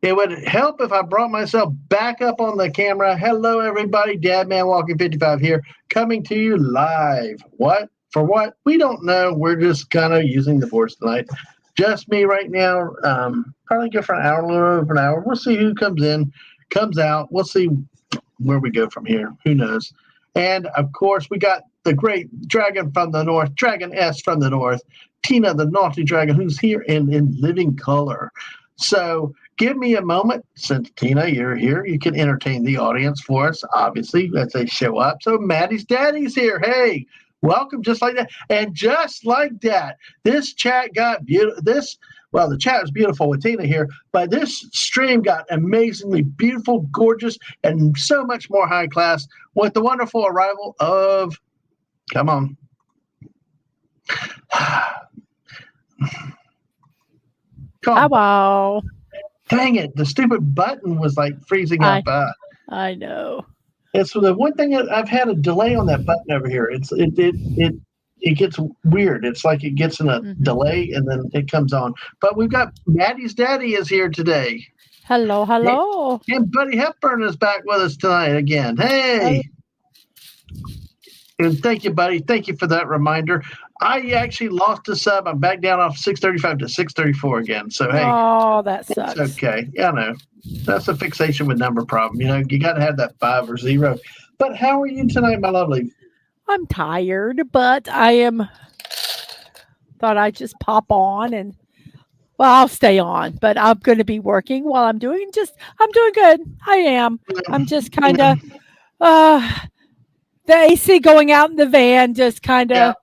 it would help if I brought myself back up on the camera. Hello, everybody. Dadman Walking 55 here, coming to you live. What? For what? We don't know. We're just kind of using the voice tonight. Just me right now. Probably go for an hour, a little over an hour. We'll see who comes in, comes out. We'll see where we go from here. Who knows? And, of course, we got the great dragon from the north, Dragon S from the north, Tina the naughty dragon, who's here in living color. So give me a moment. Since, Tina, you're here, you can entertain the audience for us, obviously, as they show up. So Maddie's daddy's here. Hey, welcome, just like that. And just like that, this chat got beautiful. The chat was beautiful with Tina here, but this stream got amazingly beautiful, gorgeous, and so much more high class with the wonderful arrival of, come on. Hello. Dang it, the stupid button was like freezing up. I know. It's the one thing that I've had a delay on that button over here. It gets weird. It's like it gets in a delay and then it comes on. But we've got Maddie's daddy is here today. Hello. And Buddy Hepburn is back with us tonight again. Hey. And thank you, Buddy. Thank you for that reminder. I actually lost a sub. I'm back down off 635 to 634 again. So, hey. Oh, that sucks. It's okay. Yeah, I know. That's a fixation with number problem. You know, you got to have that 5 or 0. But how are you tonight, my lovely? I'm tired, but thought I'd just pop on and, well, I'll stay on, but I'm going to be working while I'm doing good. I am. I'm just kind of, the AC going out in the van, just kind of,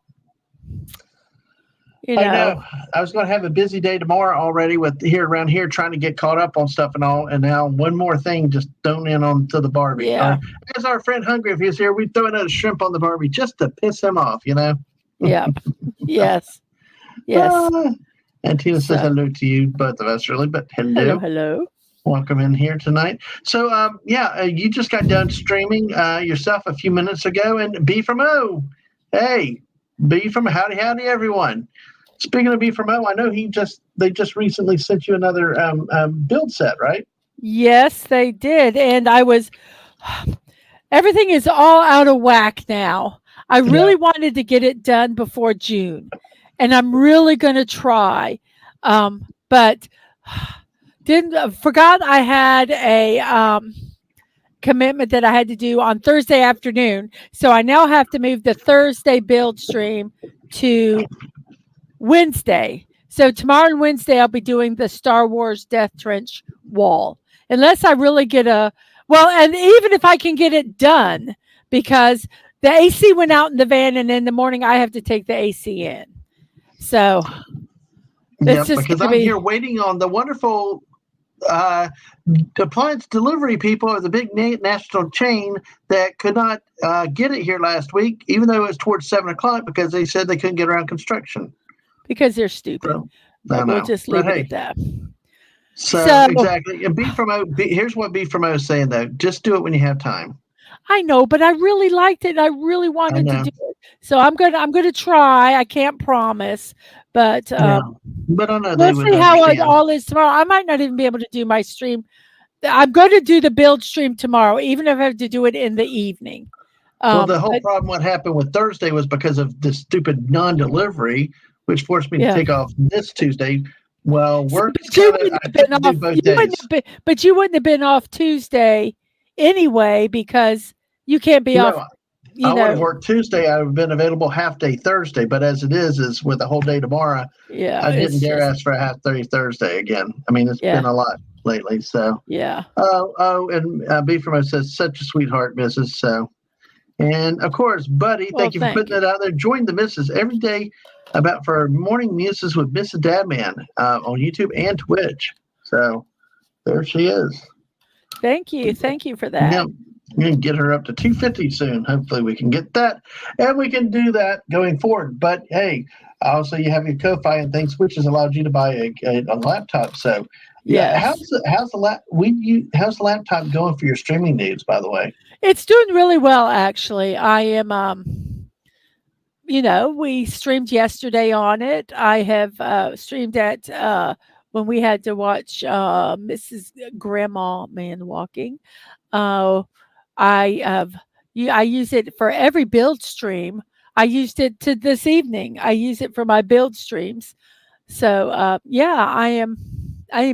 I know. I was going to have a busy day tomorrow already with around here trying to get caught up on stuff and all. And now one more thing just thrown in onto the Barbie. Yeah. As our friend Hungry, if he's here, we throw another shrimp on the Barbie just to piss him off, you know? Yeah. Yes. And Tina says hello to you, both of us, really. But hello. Welcome in here tonight. So, you just got done streaming yourself a few minutes ago. And B from O. Hey, B from howdy, everyone. Speaking of B from O, I know they just recently sent you another build set, right? Yes, they did. And everything is all out of whack now. I really wanted to get it done before June, and I'm really going to try. But forgot I had a commitment that I had to do on Thursday afternoon. So I now have to move the Thursday build stream to Wednesday. So tomorrow and Wednesday, I'll be doing the Star Wars Death Trench wall. Unless I really get and even if I can get it done, because the AC went out in the van and in the morning I have to take the AC in. So it's just because I'm here waiting on the wonderful appliance delivery people of the big national chain that could not get it here last week, even though it was towards 7:00 because they said they couldn't get around construction. Because they're stupid. So, we'll just leave it at that. So exactly. And B from O, here's what B from O is saying though. Just do it when you have time. I know, but I really liked it. I really wanted to do it. So I'm gonna try. I can't promise, but but I know we'll see how it all is tomorrow. I might not even be able to do my stream. I'm going to do the build stream tomorrow, even if I have to do it in the evening. The whole problem what happened with Thursday was because of this stupid non-delivery, which forced me to take off this Tuesday. Well, work. But you wouldn't have been off Tuesday anyway, because you can't be off. I would have worked Tuesday. I would have been available half day Thursday, but as it is with a whole day tomorrow. I didn't dare ask for a half day Thursday again. I mean, it's been a lot lately. So and B from us says such a sweetheart, Mrs. So, and of course, Buddy, thank you for putting that out there. Join the Mrs. every day for morning muses with Mrs. Dadman on YouTube and Twitch. So there she is. Thank you for that. Yeah. We're going to get her up to 250 soon. Hopefully we can get that. And we can do that going forward. But, hey, also you have your Ko-Fi and things, which has allowed you to buy a laptop. So, how's the laptop going for your streaming needs, by the way? It's doing really well, actually. I am, we streamed yesterday on it. I have streamed at when we had to watch Mrs. Grandma Man Walking. Uh, I use it for every build stream. I used it to this evening. I use it for my build streams. So yeah, I am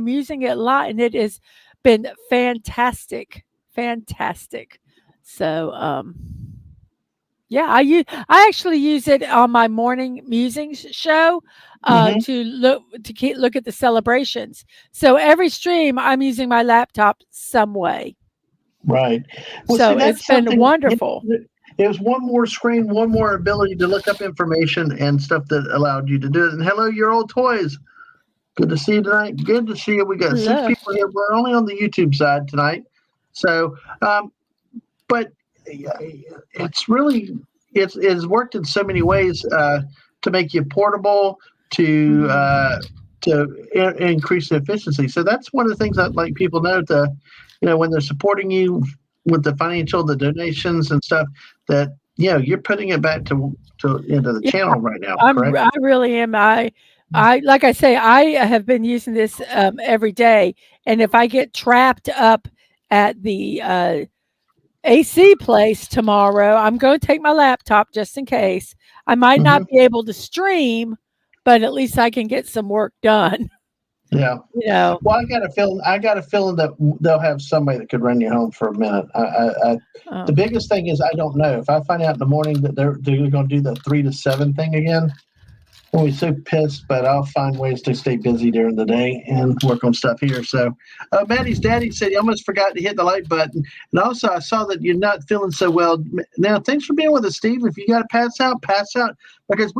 using it a lot, and it has been fantastic, fantastic. So yeah, I actually use it on my morning musings show Mhm. to look at the celebrations. So every stream, I'm using my laptop some way. Right. Well, see, So it's that's been something. wonderful. It was one more screen, one more ability to look up information and stuff that allowed you to do it. And hello, your old toys. Good to see you tonight. Good to see you. We got 6 Hello. people here. We're only on the YouTube side tonight. So, but it's really it's worked in so many ways to make you portable, to increase the efficiency. So that's one of the things that like people know to, when they're supporting you with the financial, the donations and stuff, that you're putting it back to into the Yeah, channel right now. Correct? I really am. I like I say, I have been using this every day, and if I get trapped up at the AC place tomorrow, I'm going to take my laptop just in case. I might Hmm. not be able to stream, but at least I can get some work done. Yeah. You know. Well, I got a feeling that they'll have somebody that could run you home for a minute. The Um, biggest thing is I don't know if I find out in the morning that they're going to do the 3 to 7 thing again. I'll be so pissed, but I'll find ways to stay busy during the day and work on stuff here. So, Maddie's daddy said you almost forgot to hit the like button, and also I saw that you're not feeling so well. Now, thanks for being with us, Steve. If you got to pass out, because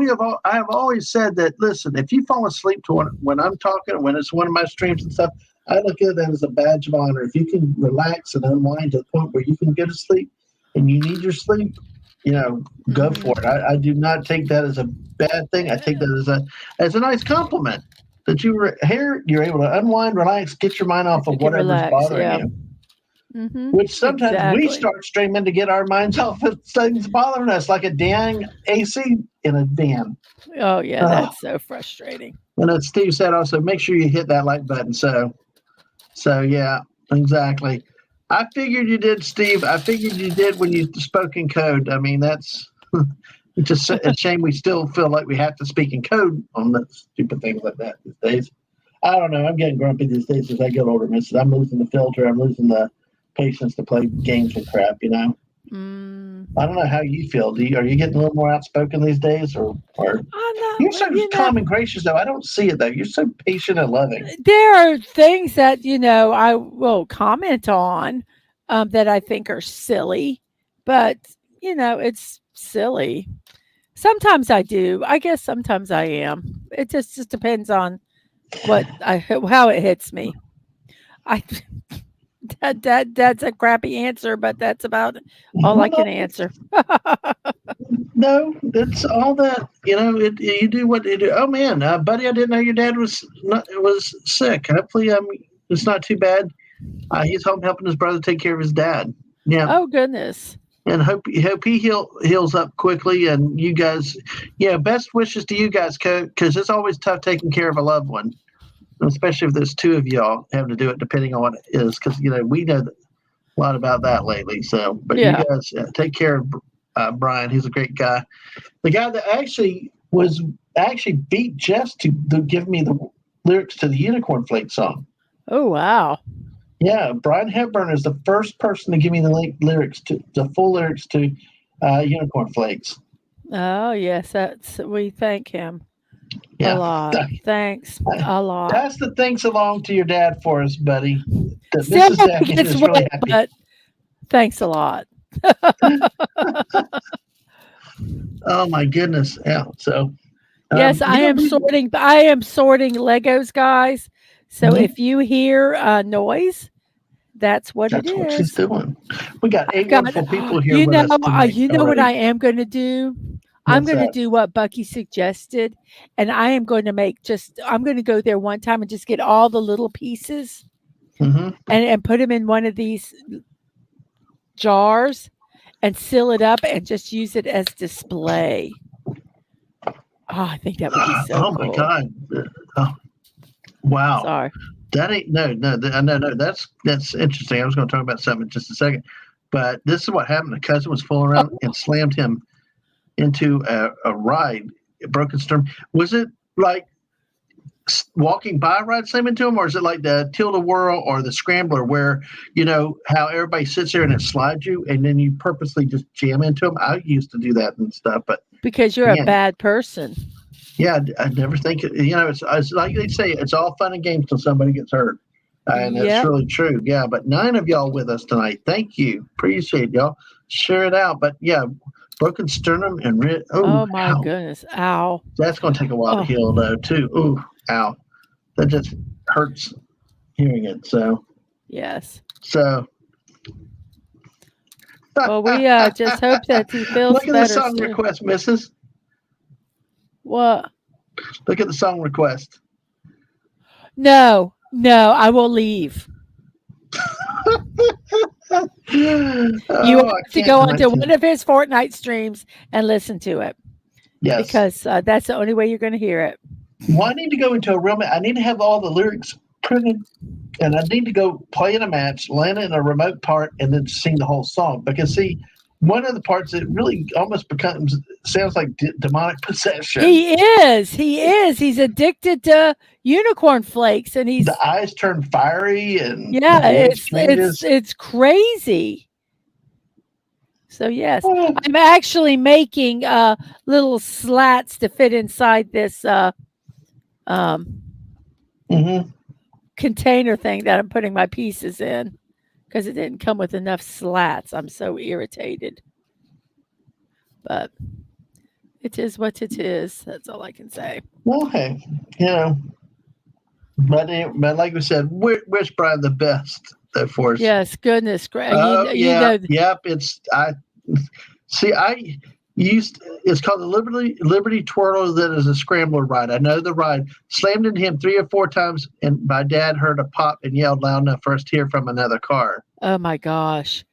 I have always said that. Listen, if you fall asleep to when I'm talking, when it's one of my streams and stuff, I look at that as a badge of honor. If you can relax and unwind to the point where you can go to sleep, and you need your sleep, go for it. I do not take that as a bad thing. I take that as a nice compliment that you were here. You're able to unwind, relax, get your mind off you of can whatever's relax. bothering Yeah. you. Which sometimes we Exactly. start streaming to get our minds off of things bothering us, like a dang AC in a van. Oh yeah, Oh, that's so frustrating. and as Steve said, also make sure you hit that like button. So yeah, exactly. I figured you did, Steve. I figured you did when you spoke in code. I mean, that's it's just a shame we still feel like we have to speak in code on the stupid things like that these days. I don't know. I'm getting grumpy these days as I get older, Mrs. I'm losing the filter. I'm losing the patience to play games with crap, Mm. I don't know how you feel. Are you getting a little more outspoken these days, or I you're know. so calm and gracious though? I don't see it though. You're so patient and loving. There are things that I will comment on that I think are silly, but it's silly. Sometimes I do. I guess sometimes I am. It just depends on how it hits me. I that's a crappy answer, but that's about all I can answer. No, it's all that you do what you do. Oh man, buddy, I didn't know your dad was sick. Hopefully, it's not too bad. He's home helping his brother take care of his dad. Yeah, Oh goodness. and hope he heals up quickly. And you guys, best wishes to you guys, because it's always tough taking care of a loved one, especially if there's 2 of y'all having to do it, depending on what it is. Because we know a lot about that lately. So, but you Yeah. guys take care of Brian. He's a great guy. The guy that actually beat Jess to give me the lyrics to the Unicorn Flake song. Oh wow. Yeah, Brian Hepburn is the first person to give me the full lyrics to Unicorn Flakes. Oh yes, we thank him a Yeah, lot. Thanks a lot. pass the thanks along to your dad for us, buddy. Still Mrs. Daphne gets is really wet, happy. but thanks a lot. Oh my goodness! Yeah. So Yes, I am sorting. I am sorting Legos, guys. So if you hear noise, that's what it That's what she's is. doing. We got 8 Got wonderful people here with us tonight. you know what already. I am going to do? I'm What's going to that? do what Bucky suggested, and I am going to I'm going to go there one time and just get all the little pieces Mm-hmm. and put them in one of these jars and seal it up and just use it as display. Oh, I think that would be so Oh my cool. God! Oh. Wow. Sorry. That ain't no. That's interesting. I was going to talk about something in just a second, but this is what happened. A cousin was fooling around and slammed him into a ride, a broken sternum. Was it like walking by a ride slam into him, or is it like the tilt-a-whirl or the scrambler, where you know how everybody sits there and it slides you, and then you purposely just jam into them? I used to do that and stuff, but Because you're a bad person. yeah, I never think it. You know, it's like they say, it's all fun and games till somebody gets hurt, and that's really true. Yeah, but 9 of y'all with us tonight. Thank you, appreciate y'all. Share it out. But yeah, broken sternum and Oh my goodness, ow! That's going to take a while to heal though, too. Ooh, ow! That just hurts hearing it. So yes. So. Well, we just hope that he feels better. Look at the song request, Mrs. What? Look at the song request. No, I will leave. You have to go onto one of his Fortnite streams and listen to it. Yes. Because that's the only way you're going to hear it. Well, I need to go into a room. I need to have all the lyrics printed, and I need to go play in a match, land in a remote part, and then sing the whole song. Because, see, one of the parts that really almost sounds like demonic possession. He is. He's addicted to unicorn flakes, and the eyes turn fiery, and it's crazy. So yes, I'm actually making little slats to fit inside this container thing that I'm putting my pieces in, because it didn't come with enough slats. I'm so irritated. But it is what it is. That's all I can say. Well, hey, you know, but like we said, wish Brian the best for us. Yes, goodness gracious. It's called the Liberty Twirler. That is a scrambler ride. I know the ride. Slammed into him 3 or 4 times, and my dad heard a pop and yelled loud enough for us to hear from another car. Oh my gosh.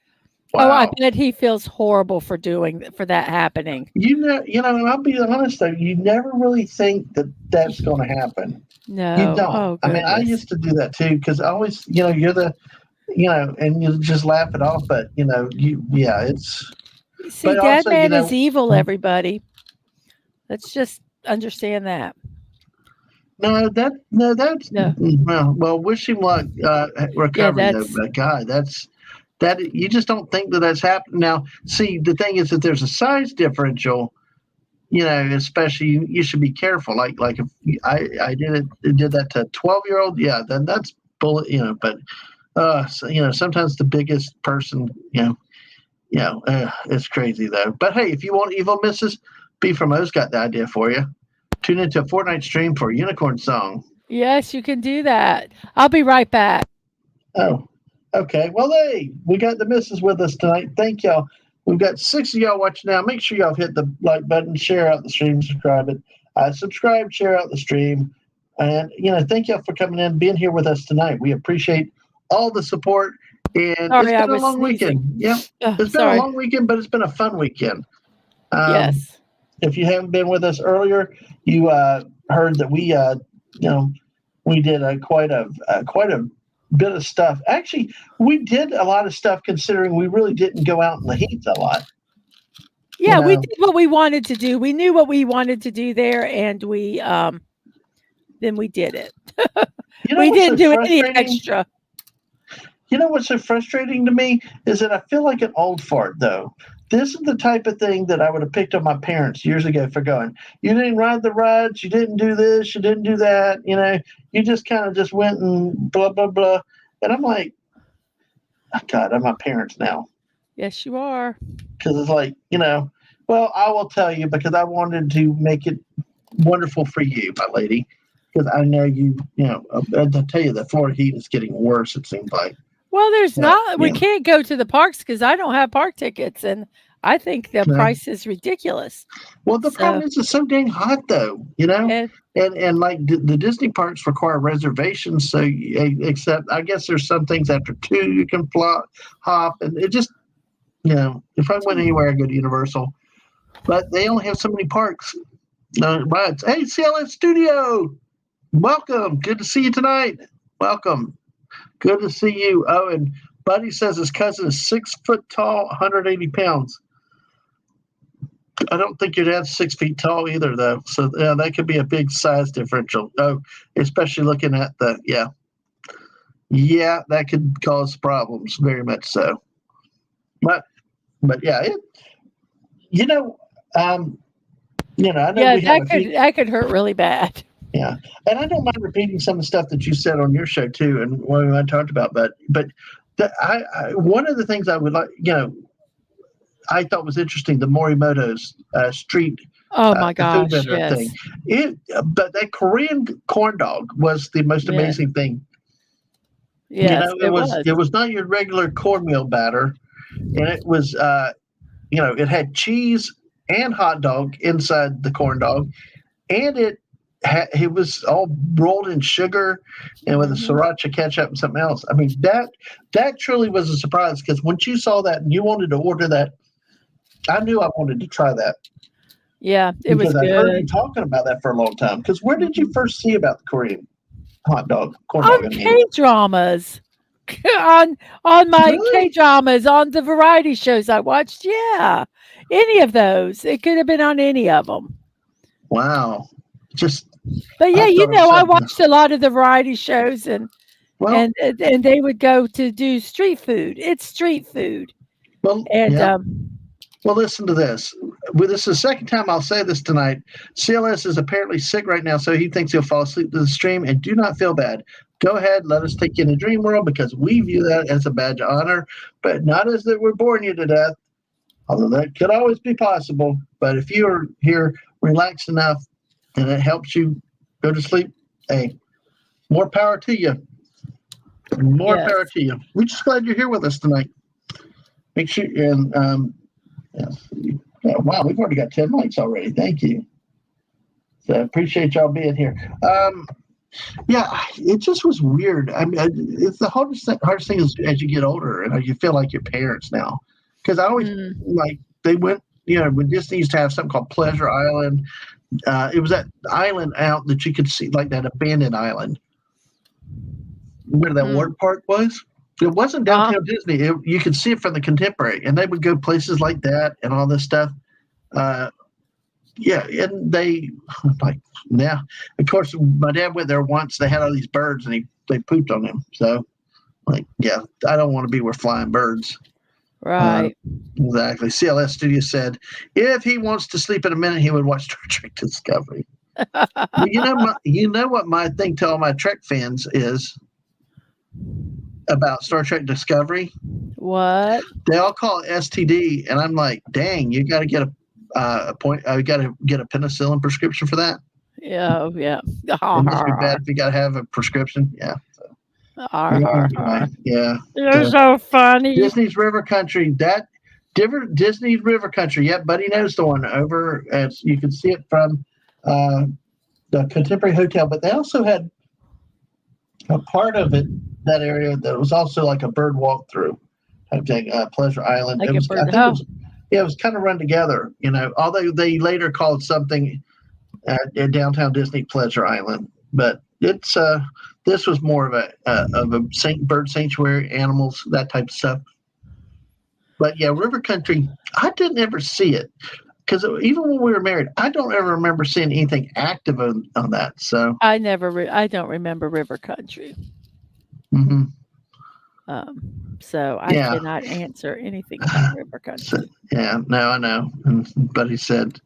Wow. Oh, I bet he feels horrible for that happening. You know, and I'll be honest though, you never really think that's going to happen. No, you don't. Oh, I mean, I used to do that too, because I always, you're and you just laugh it off. But it's. See, Dad Man is evil. Everybody, let's just understand that. Well, wish him luck recovering that guy. That you just don't think that's happening. Now, see, the thing is that there's a size differential, especially you should be careful. Like if I did that to a 12-year-old, then that's bullet, but sometimes the biggest person, it's crazy though. But hey, if you want Evil Mrs., B from O's got the idea for you. Tune into a Fortnite stream for Unicorn Song. Yes, you can do that. I'll be right back. Oh. Okay, well, hey, we got the missus with us tonight. Thank y'all. We've got 6 of y'all watching now. Make sure y'all hit the like button, share out the stream, subscribe it. Subscribe, share out the stream. And, thank y'all for coming in, being here with us tonight. We appreciate all the support. And it's been a long weekend. Yeah, it's been a long weekend, but it's been a fun weekend. Yes. If you haven't been with us earlier, you heard that we did quite a bit of stuff. Actually, we did a lot of stuff considering we really didn't go out in the heat a lot. Yeah, we did what we wanted to do. We knew what we wanted to do there, and we then we did it. We didn't do any extra. You know what's so frustrating to me is that I feel like an old fart, though. This is the type of thing that I would have picked on my parents years ago for going, you didn't ride the rides, you didn't do this, you didn't do that, you just kind of just went and blah, blah, blah. And I'm like, oh, God, I'm my parents now. Yes, you are. Because it's like, well, I will tell you because I wanted to make it wonderful for you, my lady. Because I know I'll tell you, the Florida heat is getting worse, it seems like. Well, we can't go to the parks because I don't have park tickets, and I think the price is ridiculous. Well, the problem is it's so dang hot, though, and like the Disney parks require reservations. So, except I guess there's some things after 2 you can hop, and it just, if I went anywhere, I go to Universal, but they only have so many parks. Rides. Hey, CLS Studio. Welcome. Good to see you tonight. Welcome. Good to see you. Oh, and Buddy says his cousin is 6 foot tall, 180 pounds. I don't think your dad's 6 feet tall either, though. So yeah, that could be a big size differential. Oh, especially looking at yeah, that could cause problems, very much so. But yeah, you know, um, I know Yeah, we have a few. that could hurt really bad. Yeah, and I don't mind repeating some of the stuff that you said on your show too, and what I talked about. But one of the things I would like, I thought was interesting, the Morimoto's street Oh my food gosh, vendor yes. thing. But that Korean corn dog was the most Yeah. amazing thing. Yes, It was not your regular cornmeal batter, and it was it had cheese and hot dog inside the corn dog, and it was all rolled in sugar and with a sriracha ketchup and something else. I mean, that truly was a surprise, because once you saw that and you wanted to order that, I knew I wanted to try that. Yeah, it was Because I heard you good. talking about that for a long time. Because where did you first see about the Korean corn dog? On K-dramas. on my Really? K-dramas, on the variety shows I watched. Yeah. Any of those. It could have been on any of them. Wow. But yeah, I thought it I was watched a lot of the variety shows, and well, and they would go to do street food. It's street food. well, And yeah. Well, listen to this. Well, this is the second time I'll say this tonight. CLS is apparently sick right now, so he thinks he'll fall asleep to the stream. And do not feel bad. Go ahead, let us take you in the dream world, because we view that as a badge of honor, but not as that we're boring you to death. Although that could always be possible. But if you are here relaxed enough and it helps you go to sleep, hey, more power to you. More power to you. We're just glad you're here with us tonight. Make sure and yeah, wow, we've already got 10 likes already. Thank you. So I appreciate y'all being here. Yeah, it just was weird. I mean, it's the hardest thing is as you get older and you feel like your parents now. Because I always they went, when Disney used to have something called Pleasure Island. It was that island out that you could see, like that abandoned island where that water park was. It wasn't downtown Disney. You could see it from the Contemporary, and they would go places like that and all this stuff. Yeah, and they now, of course, my dad went there once. They had all these birds, and they pooped on them. So, yeah, I don't want to be with flying birds. Right. Exactly. CLS Studio said if he wants to sleep in a minute, he would watch Star Trek Discovery. Well, you know what my thing to all my Trek fans is about Star Trek Discovery? What? They all call it STD, and I'm like, dang, you got to get a penicillin prescription for that. Yeah, yeah. It must be bad if you got to have a prescription. Yeah. Yeah. You're so funny. Disney's River Country. Disney's River Country. Yep, Buddy knows the one over. As you can see it from the Contemporary Hotel, but they also had a part of it, that area, that was also like a bird walkthrough type thing. Pleasure Island. Like it was kind of run together. Although they later called something at downtown Disney Pleasure Island, but it's this was more of a bird sanctuary, animals, that type of stuff. But yeah, River Country, I didn't ever see it, because even when we were married, I don't ever remember seeing anything active on that. So I don't remember River Country. Mm-hmm. So I cannot answer anything about River Country. So, yeah, no, I know. But he said,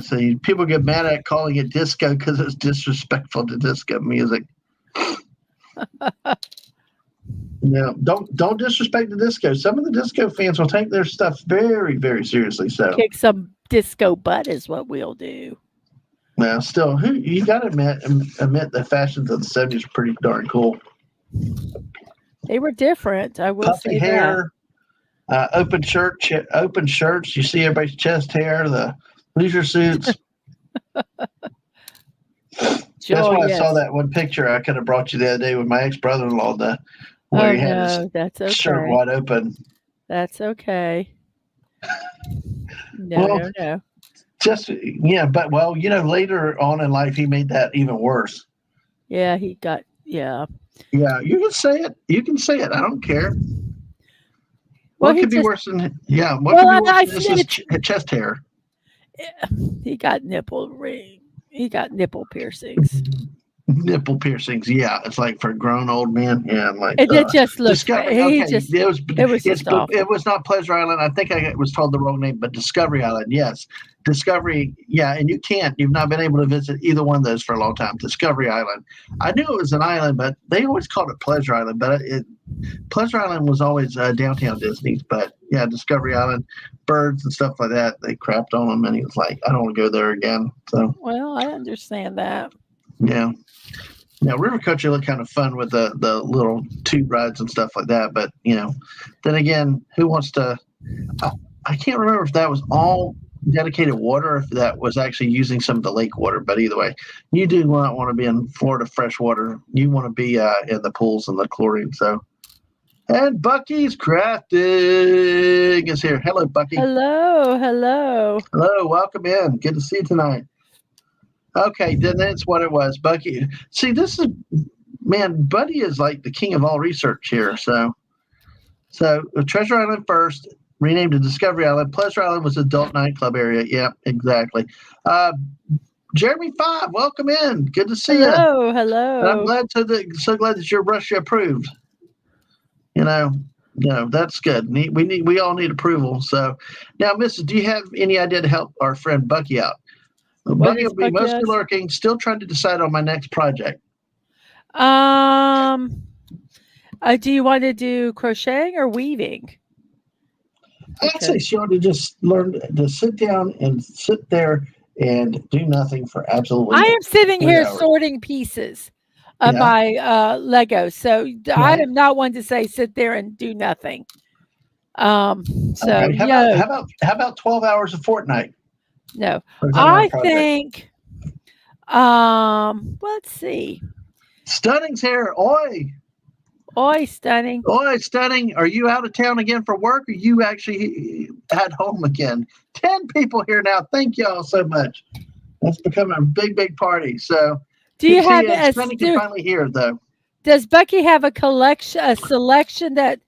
so people get mad at calling it disco because it's disrespectful to disco music. No, don't disrespect the disco. Some of the disco fans will take their stuff very, very seriously. So kick some disco butt is what we'll do. Well, still, you got to admit the fashions of the 70s were pretty darn cool. They were different. I will Puffy say hair, open shirts. You see everybody's chest hair, the leisure suits. That's why I saw that one picture I could have brought you the other day with my ex-brother-in-law, where he had his shirt wide open. That's okay. No. Just, yeah, but later on in life, he made that even worse. Yeah, he got. Yeah. Yeah, you can say it. You can say it. I don't care. Well, What he could be just. worse than What Well, could be worse I than just his snitched. chest hair? He got nipple ring. He got nipple piercings. Nipple piercings. Yeah, it's like for grown old men. Yeah, I'm like And it just looked bad. Discovery. He Okay, just. It was just awful. it was not Pleasure Island. I think I was told the wrong name, but Discovery Island. Yes, Discovery. Yeah, and you've not been able to visit either one of those for a long time. Discovery Island. I knew it was an island, but they always called it Pleasure Island. But Pleasure Island was always downtown Disney's. But yeah, Discovery Island, birds and stuff like that. They crapped on him, and he was like, "I don't want to go there again." So Well, I understand that. yeah. Now, River Coacher looked kind of fun with the little tube rides and stuff like that. But, then again, who wants to? I can't remember if that was all dedicated water or if that was actually using some of the lake water. But either way, you do not want to be in Florida freshwater. You want to be in the pools and the chlorine. So, and Bucky's Crafting is here. Hello, Bucky. Hello. Hello, welcome in. Good to see you tonight. Okay, then that's what it was. Bucky. See, Buddy is like the king of all research here. So Treasure Island first, renamed to Discovery Island. Pleasure Island was adult nightclub area. Yep, exactly. Jeremy 5, welcome in. Good to see you. Hello. And I'm so glad that you're Russia approved. That's good. We all need approval. So now, Mrs., do you have any idea to help our friend Bucky out? Bucky will be mostly lurking, still trying to decide on my next project. Do you want to do crocheting or weaving? I'd say she ought to just learn to sit down and sit there and do nothing for absolutely. I am sitting here hours. sorting pieces of my Legos, so I am not one to say sit there and do nothing. How about 12 hours a fortnight? No, I think. Let's see. Stunning's here. Oi, Stunning. Oi, Stunning. Are you out of town again for work, or you actually at home again? 10 people here now. Thank y'all so much. That's becoming a big party. So, do you have Stunning can finally hear though? Does Bucky have a selection that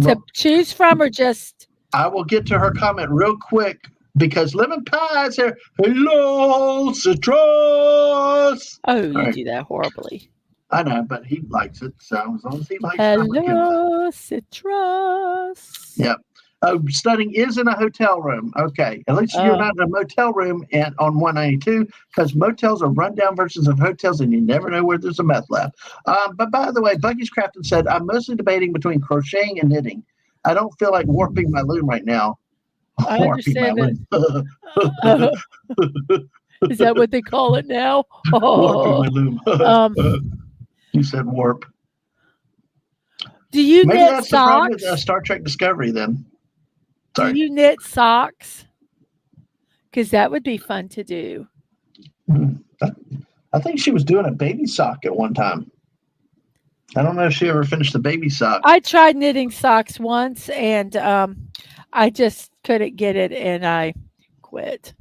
to choose from, or just? I will get to her comment real quick. Because Lemon Pie is here. Hello, Citrus. Oh, you do that horribly. I know, but he likes it. So as long as he likes it. Hello, Citrus. Yep. Oh, Stunning is in a hotel room. Okay. At least you're not in a motel room on 192, because motels are rundown versions of hotels and you never know where there's a meth lab. But by the way, Bucky's Crafting said, I'm mostly debating between crocheting and knitting. I don't feel like warping my loom right now. I understand it. Is that what they call it now? Warping my loom. You said warp. Do you knit socks? Star Trek Discovery then. Sorry. Do you knit socks? Because that would be fun to do. I think she was doing a baby sock at one time. I don't know if she ever finished the baby sock. I tried knitting socks once, and I just couldn't get it, and I quit.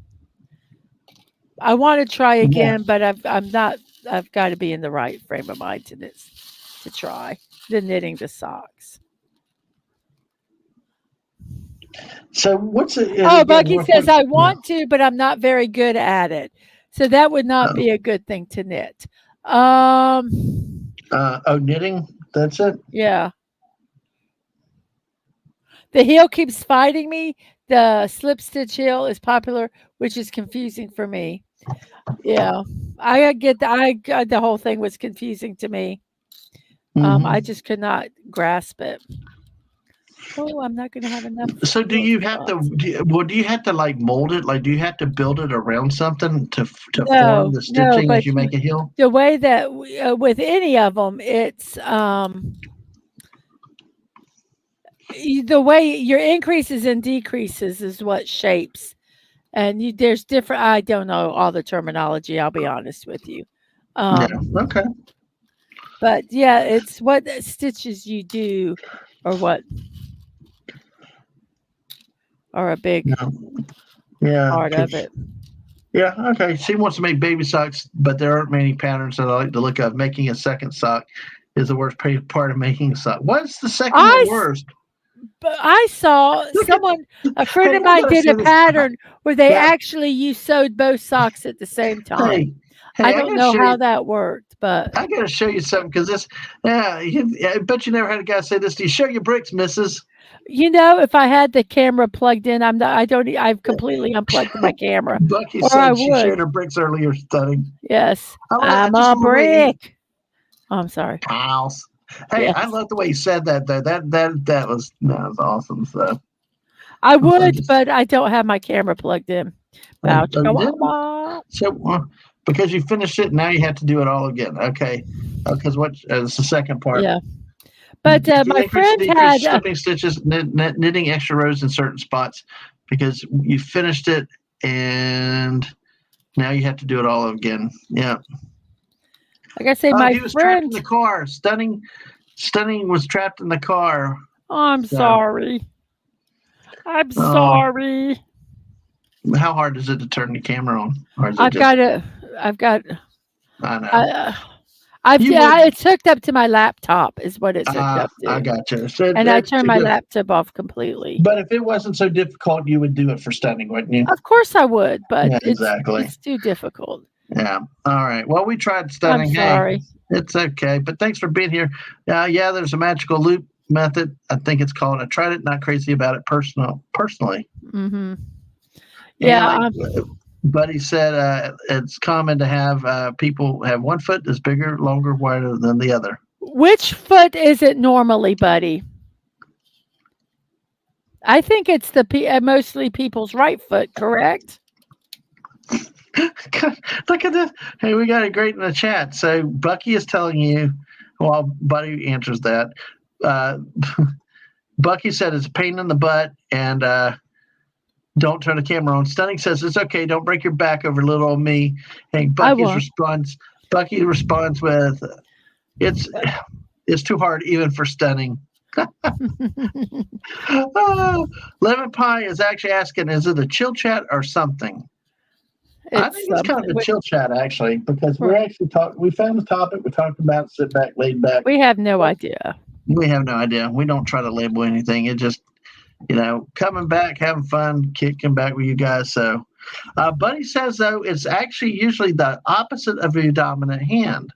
I want to try again, but I'm not. I've got to be in the right frame of mind to try the knitting the socks. So what's it? Bucky says I want to, but I'm not very good at it. So that would not be a good thing to knit. Knitting. That's it. Yeah. The heel keeps fighting me. The slip stitch heel is popular, which is confusing for me. Yeah, I get the whole thing was confusing to me. I just could not grasp it. Oh, I'm not going to have enough. So do you have to like mold it? Like, do you have to build it around something to form the stitching as you make a heel? The way that with any of them, it's the way your increases and decreases is what shapes. And there's different. I don't know all the terminology. I'll be honest with you. Okay. But yeah, it's what stitches you do, or what are a big part of it. Yeah, okay. She wants to make baby socks, but there aren't many patterns that I like to look at. Making a second sock is the worst part of making a sock. What's the second one I worst? But I saw Look at, someone, a friend hey, of I mine gotta did say a this. pattern where they Yeah, actually you sewed both socks at the same time. hey, I hey, I don't gotta know show how you. that worked, but I gotta show you something because this. Yeah, I bet you never had a guy say this. Do you show your bricks, Missus? if I had the camera plugged in, I'm not. I don't. I've completely unplugged my camera, Bucky or I said she showed would. her bricks earlier. Stunning. Yes, I I'm just a love the way he brick. Oh, I'm sorry. house. Hey, I Yes, love the way he said that though. That was awesome. So I I would, just but I don't have my camera plugged in. Bow oh, chicka you wah didn't. wah. So because you finished it, now you have to do it all again. Okay, because what is the second part? Yeah, but Did you my increase or friend decrease had. stripping stitches, knitting extra rows in certain spots because you finished it and now you have to do it all again. Yeah. Like I say, Oh, my he was trapped in friend. the car. Stunning was trapped in the car. Oh, I'm So, sorry. I'm oh, sorry. how hard is it to turn the camera on, or is it I've just? got a. I've got. I know Uh, I've. you Yeah, would. it's hooked up to my laptop. Is what it's hooked up I to, got you. So and I that's turned too my difficult. laptop off completely. But if it wasn't so difficult, you would do it for stunning, wouldn't you? Of course, I would, but Yeah, it's exactly. it's too difficult. Yeah. All right. Well, we tried I'm stunning. Hey, sorry. it's okay. But thanks for being here. Yeah, there's a magical loop method. I think it's called. I tried it. Not crazy about it personally. Hmm. And Yeah. like Buddy said, it's common to have people have one foot that's bigger, longer, wider than the other. Which foot is it normally, buddy? I think it's mostly people's right foot. Correct. Look at this. Hey, we got it great in the chat. So Bucky is telling you, while Buddy answers that, uh, Bucky said it's a pain in the butt and don't turn the camera on. Stunning says it's okay. Don't break your back over little old me. And I won't. Bucky responds with, it's too hard even for Stunning. Lemon Pie is actually asking, is it a chill chat or something? I think it's kind of a chill chat actually, because we found the topic, we talked about it, sit back, laid back. We have no idea. We have no idea. We don't try to label anything. It just, coming back, having fun, kicking back with you guys. So Buddy says though, it's actually usually the opposite of your dominant hand.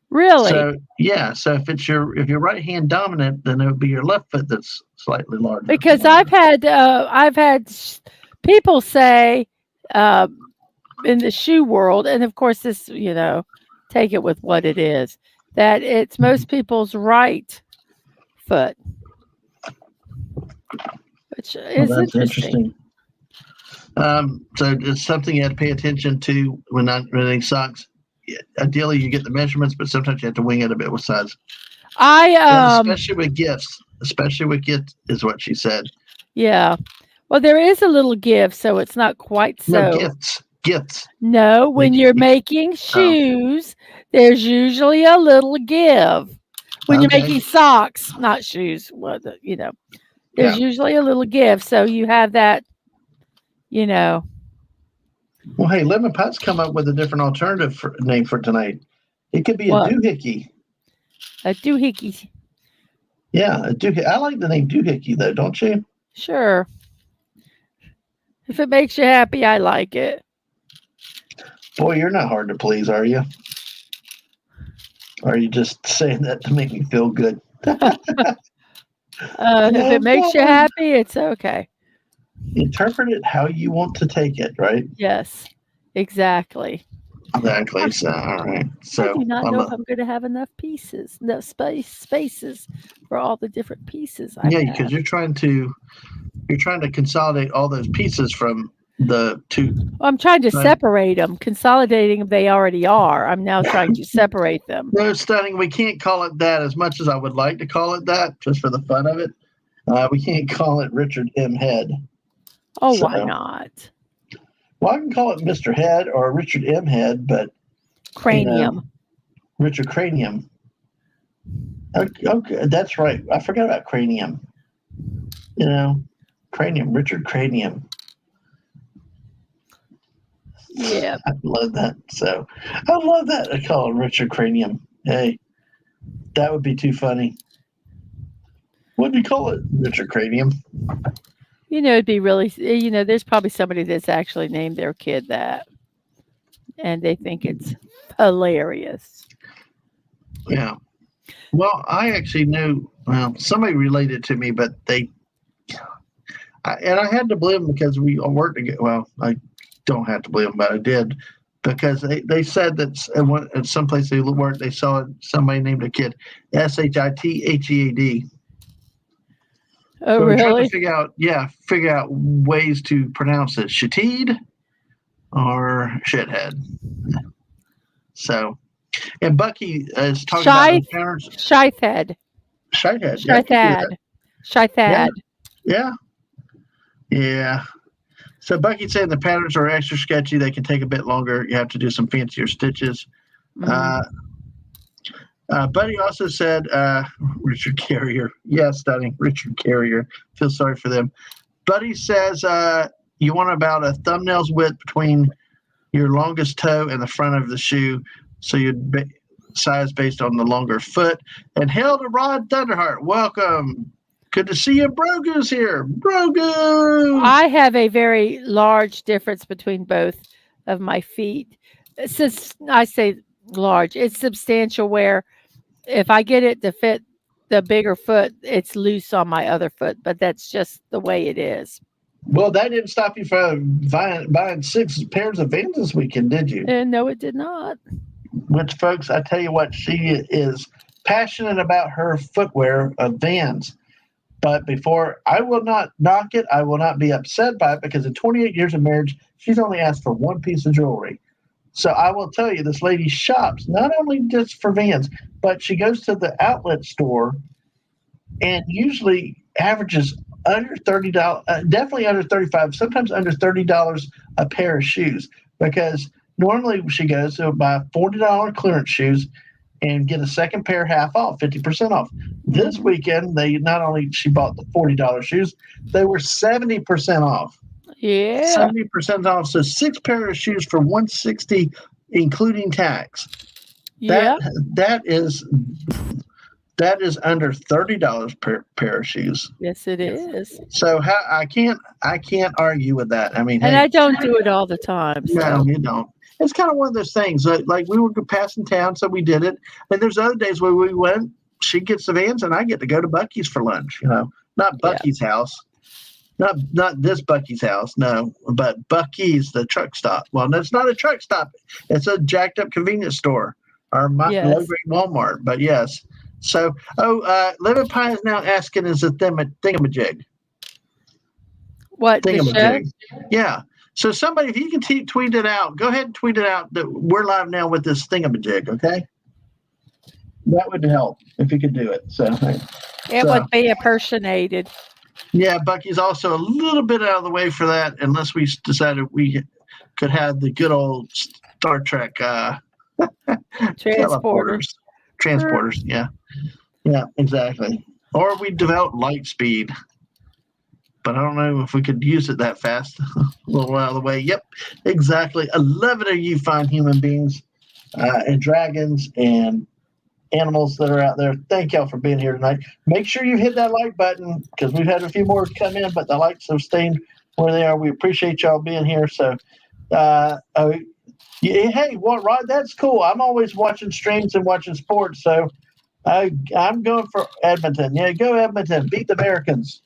Really? So yeah. So if your right hand dominant, then it would be your left foot that's slightly larger. Because I've had people say in the shoe world, and of course this, take it with what it is, that it's most people's right foot, which is interesting. So it's something you have to pay attention to when not knitting socks. Ideally, you get the measurements, but sometimes you have to wing it a bit with size. Especially with gifts. Especially with gifts is what she said. Yeah. Well, there is a little give, so it's not quite so. No, gifts. No, when you're making shoes, there's usually a little give. When you're making socks, not shoes, there's usually a little give. So you have that, Well, hey, Lemon Pie's come up with a different alternative name for tonight. It could be a doohickey. A doohickey. Yeah, a doohickey. I like the name doohickey, though, don't you? Sure. If it makes you happy, I like it. Boy, you're not hard to please, are you? Or are you just saying that to make me feel good? If it makes you happy, it's okay. Interpret it how you want to take it, right? Yes, exactly. Exactly. So, all right. So I do not know if I'm going to have enough spaces for all the different pieces. Because you're trying to consolidate all those pieces from the two. Well, I'm trying to separate them. Consolidating them, they already are. I'm now trying to separate them. No, Stunning. We can't call it that as much as I would like to call it that, just for the fun of it. We can't call it Richard M. Head. Oh, so, why not? Well, I can call it Mr. Head or Richard M. Head, but Cranium. Richard Cranium. Okay, that's right. I forgot about Cranium. Cranium, Richard Cranium. Yeah. I love that. So I love that. I call him Richard Cranium. Hey, that would be too funny. What do you call it? Richard Cranium. It'd be really, there's probably somebody that's actually named their kid that, and they think it's hilarious. Yeah. Well, I actually knew. Well, somebody related to me, but and I had to believe them because we all worked together. Well, I don't have to believe them, but I did because they said that at some place they worked, they saw somebody named a kid Shithhead. Oh, So we're trying really? to figure out ways to pronounce it, Shatid or Shithead. So, and Bucky is talking about his parents. Shithhead. Shithead. Shithad. Shithad. Yeah. So Bucky's saying the patterns are extra sketchy. They can take a bit longer. You have to do some fancier stitches. Buddy also said, Richard Carrier. Yeah, stunning. Richard Carrier. Feel sorry for them. Buddy says you want about a thumbnail's width between your longest toe and the front of the shoe. So you'd size based on the longer foot. And hail to Rod Thunderheart. Welcome. Good to see you. Brogu's here. Brogu. I have a very large difference between both of my feet. Since I say large, it's substantial where if I get it to fit the bigger foot, it's loose on my other foot, but that's just the way it is. Well, that didn't stop you from buying 6 pairs of Vans this weekend, did you? No, it did not. Which, folks, I tell you what, she is passionate about her footwear of Vans. But before, I will not knock it. I will not be upset by it because in 28 years of marriage, she's only asked for one piece of jewelry. So I will tell you, this lady shops not only just for Vans, but she goes to the outlet store and usually averages under $30, definitely under $35, sometimes under $30 a pair of shoes. Because normally she goes to buy $40 clearance shoes and get a second pair half off, 50% off. This weekend, she bought the $40 shoes, they were 70% off. Yeah. 70% off. So 6 pairs of shoes for $160, including tax. Yeah. That is under $30 per pair of shoes. Yes, it is. So I can't argue with that. I mean, and I don't do it all the time. So. No, you don't. It's kind of one of those things. Like we were passing town, so we did it. And there's other days where we went. She gets the Vans, and I get to go to Bucky's for lunch. Not Bucky's house, not this Bucky's house, no, but Bucky's, the truck stop. Well, that's not a truck stop; it's a jacked up convenience store, or low grade Walmart. But yes. So, Lemon Pie is now asking, is it thingamajig? What? Thingamajig? Yeah. So somebody, if you can tweet it out, go ahead and tweet it out that we're live now with this thingamajig, okay? That would help if you could do it. So it would be impersonated. Yeah, Bucky's also a little bit out of the way for that, unless we decided we could have the good old Star Trek transporters. Yeah, exactly. Or we develop light speed. But I don't know if we could use it that fast. A little out of the way. Yep, exactly. 11 of you fine human beings and dragons and animals that are out there. Thank y'all for being here tonight. Make sure you hit that like button because we've had a few more come in, but the likes have stayed where they are. We appreciate y'all being here. So, hey, Rod, that's cool. I'm always watching streams and watching sports. So I'm going for Edmonton. Yeah, go Edmonton. Beat the Americans.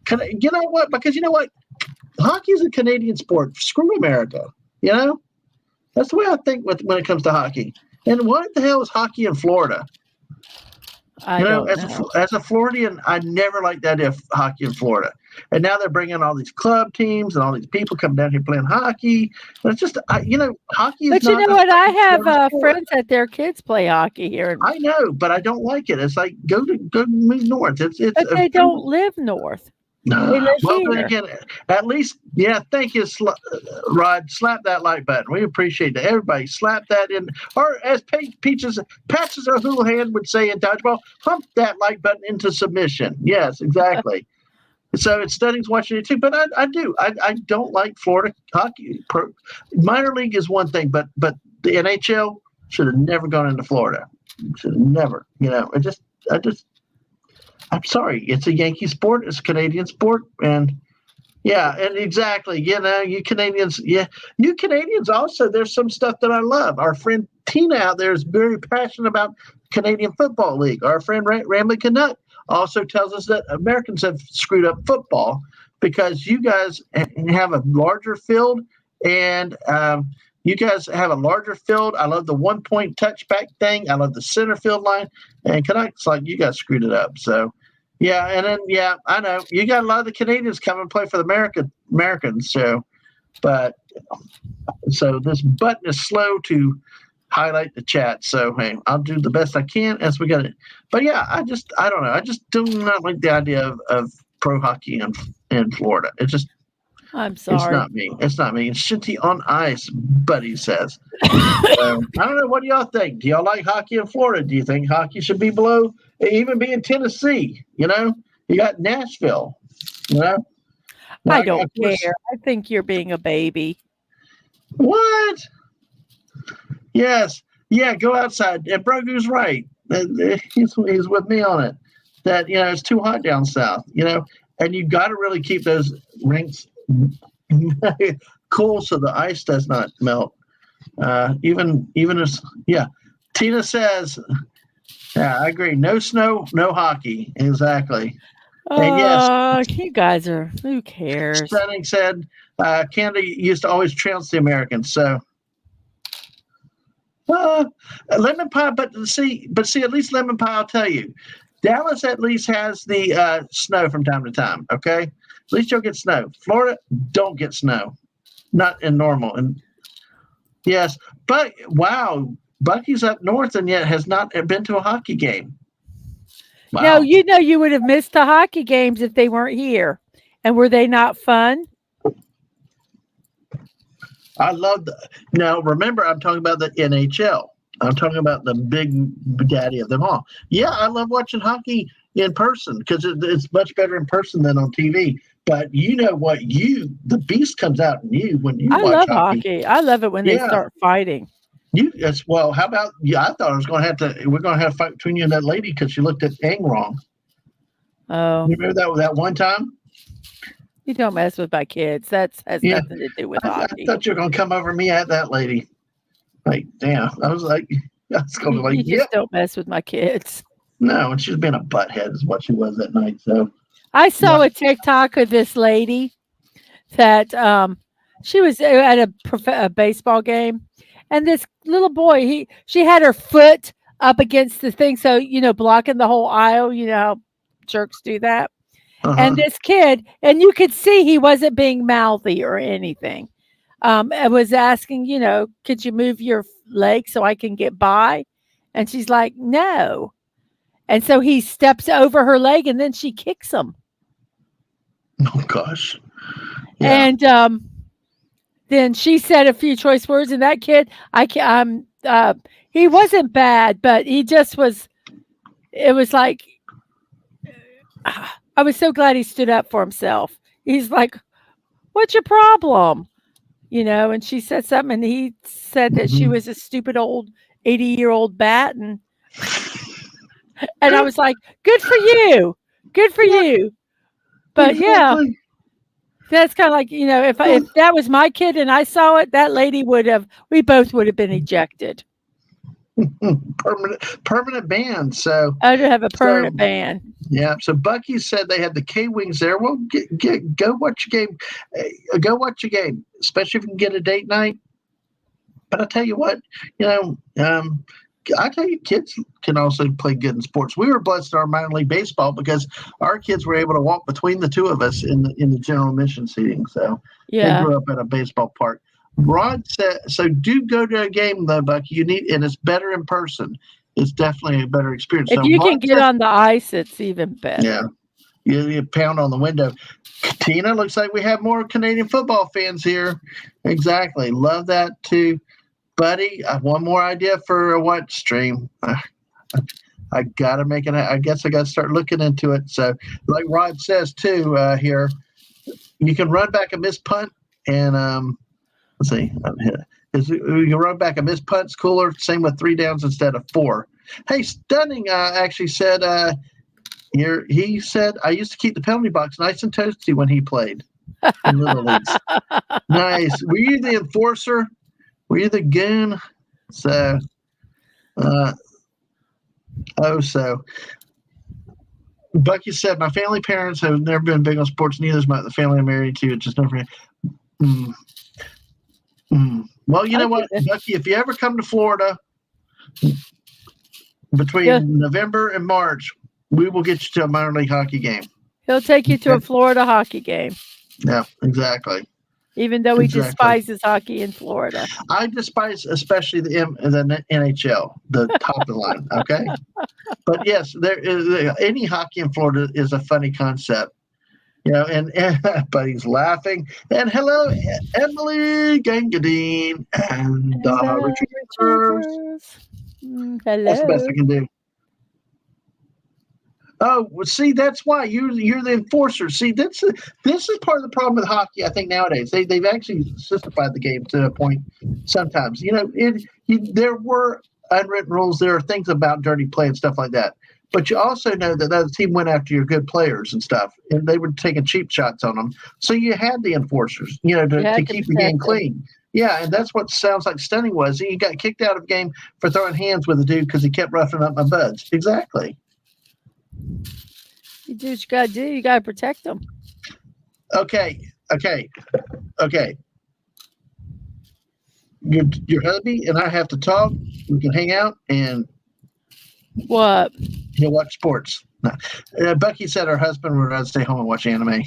You know what? Because you know what? Hockey is a Canadian sport. Screw America. That's the way I think when it comes to hockey. And what the hell is hockey in Florida? I don't know. As a Floridian, I never liked the idea of hockey in Florida. And now they're bringing all these club teams and all these people coming down here playing hockey. And it's just, hockey is But you know what? I have friends that their kids play hockey here. I know, but I don't like it. It's like, go move north. But they don't live north. No. Well, then again, at least, thank you, Rod. Slap that like button. We appreciate that. Everybody slap that in. Or as Patches O'Houlihan would say in dodgeball, hump that like button into submission. Yes, exactly. So it's studying's watching it too. But I do. I don't like Florida hockey. Minor league is one thing, but the NHL should have never gone into Florida. Should have never. I'm sorry. It's a Yankee sport. It's a Canadian sport, and yeah, and exactly. You Canadians. Yeah, you Canadians also. There's some stuff that I love. Our friend Tina out there is very passionate about Canadian Football League. Our friend Ramley Canuck also tells us that Americans have screwed up football because you guys have a larger field and you guys have a larger field. I love the 1 point touchback thing. I love the center field line. And Canucks, like, you guys screwed it up. So, yeah. And then, yeah, I know. You got a lot of the Canadians come and play for the Americans. So this button is slow to highlight the chat. So, hey, I'll do the best I can as we got it. But, yeah, I don't know. I just do not like the idea of pro hockey in Florida. I'm sorry. It's not me. It's Shinty on ice, Buddy says. I don't know. What do y'all think? Do y'all like hockey in Florida? Do you think hockey should be below, even be in Tennessee? You got Nashville. I don't care. I think you're being a baby. What? Yes. Yeah, go outside. And Brogu's right. He's with me on it. That, it's too hot down south, and you got to really keep those rinks cool so the ice does not melt. Even as, yeah. Tina says, yeah, I agree. No snow, no hockey. Exactly. And yes, you guys who cares? Stunning said, Canada used to always trounce the Americans. So, lemon pie, but see, at least lemon pie, I'll tell you, Dallas at least has the snow from time to time. Okay, at least you'll get snow. Florida don't get snow, not in normal. And yes, but wow, Bucky's up north and yet has not been to a hockey game. Wow. No, you would have missed the hockey games if they weren't here. And were they not fun? I love now, remember, I'm talking about the NHL. I'm talking about the big daddy of them all. Yeah, I love watching hockey in person because it's much better in person than on TV. But you know what? The beast comes out in you when you watch hockey. I love hockey. I love it when they start fighting. How about, I thought we're going to have a fight between you and that lady because she looked at Ang wrong. Oh. You remember that one time? You don't mess with my kids. That has nothing to do with hockey. I thought you were going to come over me at that lady. Like, damn. I was like, that's going to be like, you just don't mess with my kids. No, and she's been a butthead is what she was that night. So I saw a TikTok of this lady that she was at a baseball game. And this little boy, she had her foot up against the thing. So, blocking the whole aisle, how jerks do that. Uh-huh. And this kid, and you could see he wasn't being mouthy or anything. I was asking, could you move your leg so I can get by? And she's like, no. And so he steps over her leg and then she kicks him. Oh, gosh. Yeah. And then she said a few choice words, and that kid, he wasn't bad, but he just was. It was like, I was so glad he stood up for himself. He's like, "What's your problem?" And she said something, and he said that she was a stupid old 80-year-old bat, and I was like, "Good for you, good for you." But yeah. That's kind of like, if that was my kid and I saw it, that lady we both would have been ejected. Permanent ban. So I'd have a permanent ban. Yeah. So Bucky said they had the K-Wings there. Well, go watch your game. Go watch your game, especially if you can get a date night. But I tell you what, I tell you, kids can also play good in sports. We were blessed in our minor league baseball because our kids were able to walk between the two of us in the general admission seating. So they grew up at a baseball park. Rod said, so do go to a game though, Bucky. And it's better in person. It's definitely a better experience. If you can get on the ice, it's even better. Yeah. You pound on the window. Tina, looks like we have more Canadian football fans here. Exactly. Love that too. Buddy, one more idea for a what stream? I gotta make it. I guess I gotta start looking into it. So, like Rod says too here, you can run back a missed punt, and let's see, you can run back a missed punt's cooler. Same with 3 downs instead of 4. Hey, Stunning actually said here. He said I used to keep the penalty box nice and toasty when he played in Little Leagues. Nice. Were you the enforcer? Were you the goon? So. So Bucky said, my family parents have never been big on sports, neither is the family I'm married to. It's just never. Well, you know what, Bucky, if you ever come to Florida between November and March, we will get you to a minor league hockey game. He'll take you to a Florida hockey game. Yeah, exactly. Even though he despises hockey in Florida. I despise especially the NHL, the top of the line, okay? But yes, there is any hockey in Florida is a funny concept. You know, and but he's laughing. And hello, Emily Gangadine and Retrievers. Hello. That's the best I can do. Oh, well, see, that's why you're the enforcer. See, this is part of the problem with hockey. I think nowadays they've actually sissified the game to a point. Sometimes, you know, there were unwritten rules. There are things about dirty play and stuff like that. But you also know that the team went after your good players and stuff, and they were taking cheap shots on them. So you had the enforcers, you know, to keep the game clean. Yeah, and that's what sounds like Stunning was. He got kicked out of the game for throwing hands with a dude because he kept roughing up my buds. Exactly. You do what you gotta do. You gotta protect them. Okay. Your hubby and I have to talk. We can hang out and what? He'll watch sports. No. Bucky said her husband would rather stay home and watch anime.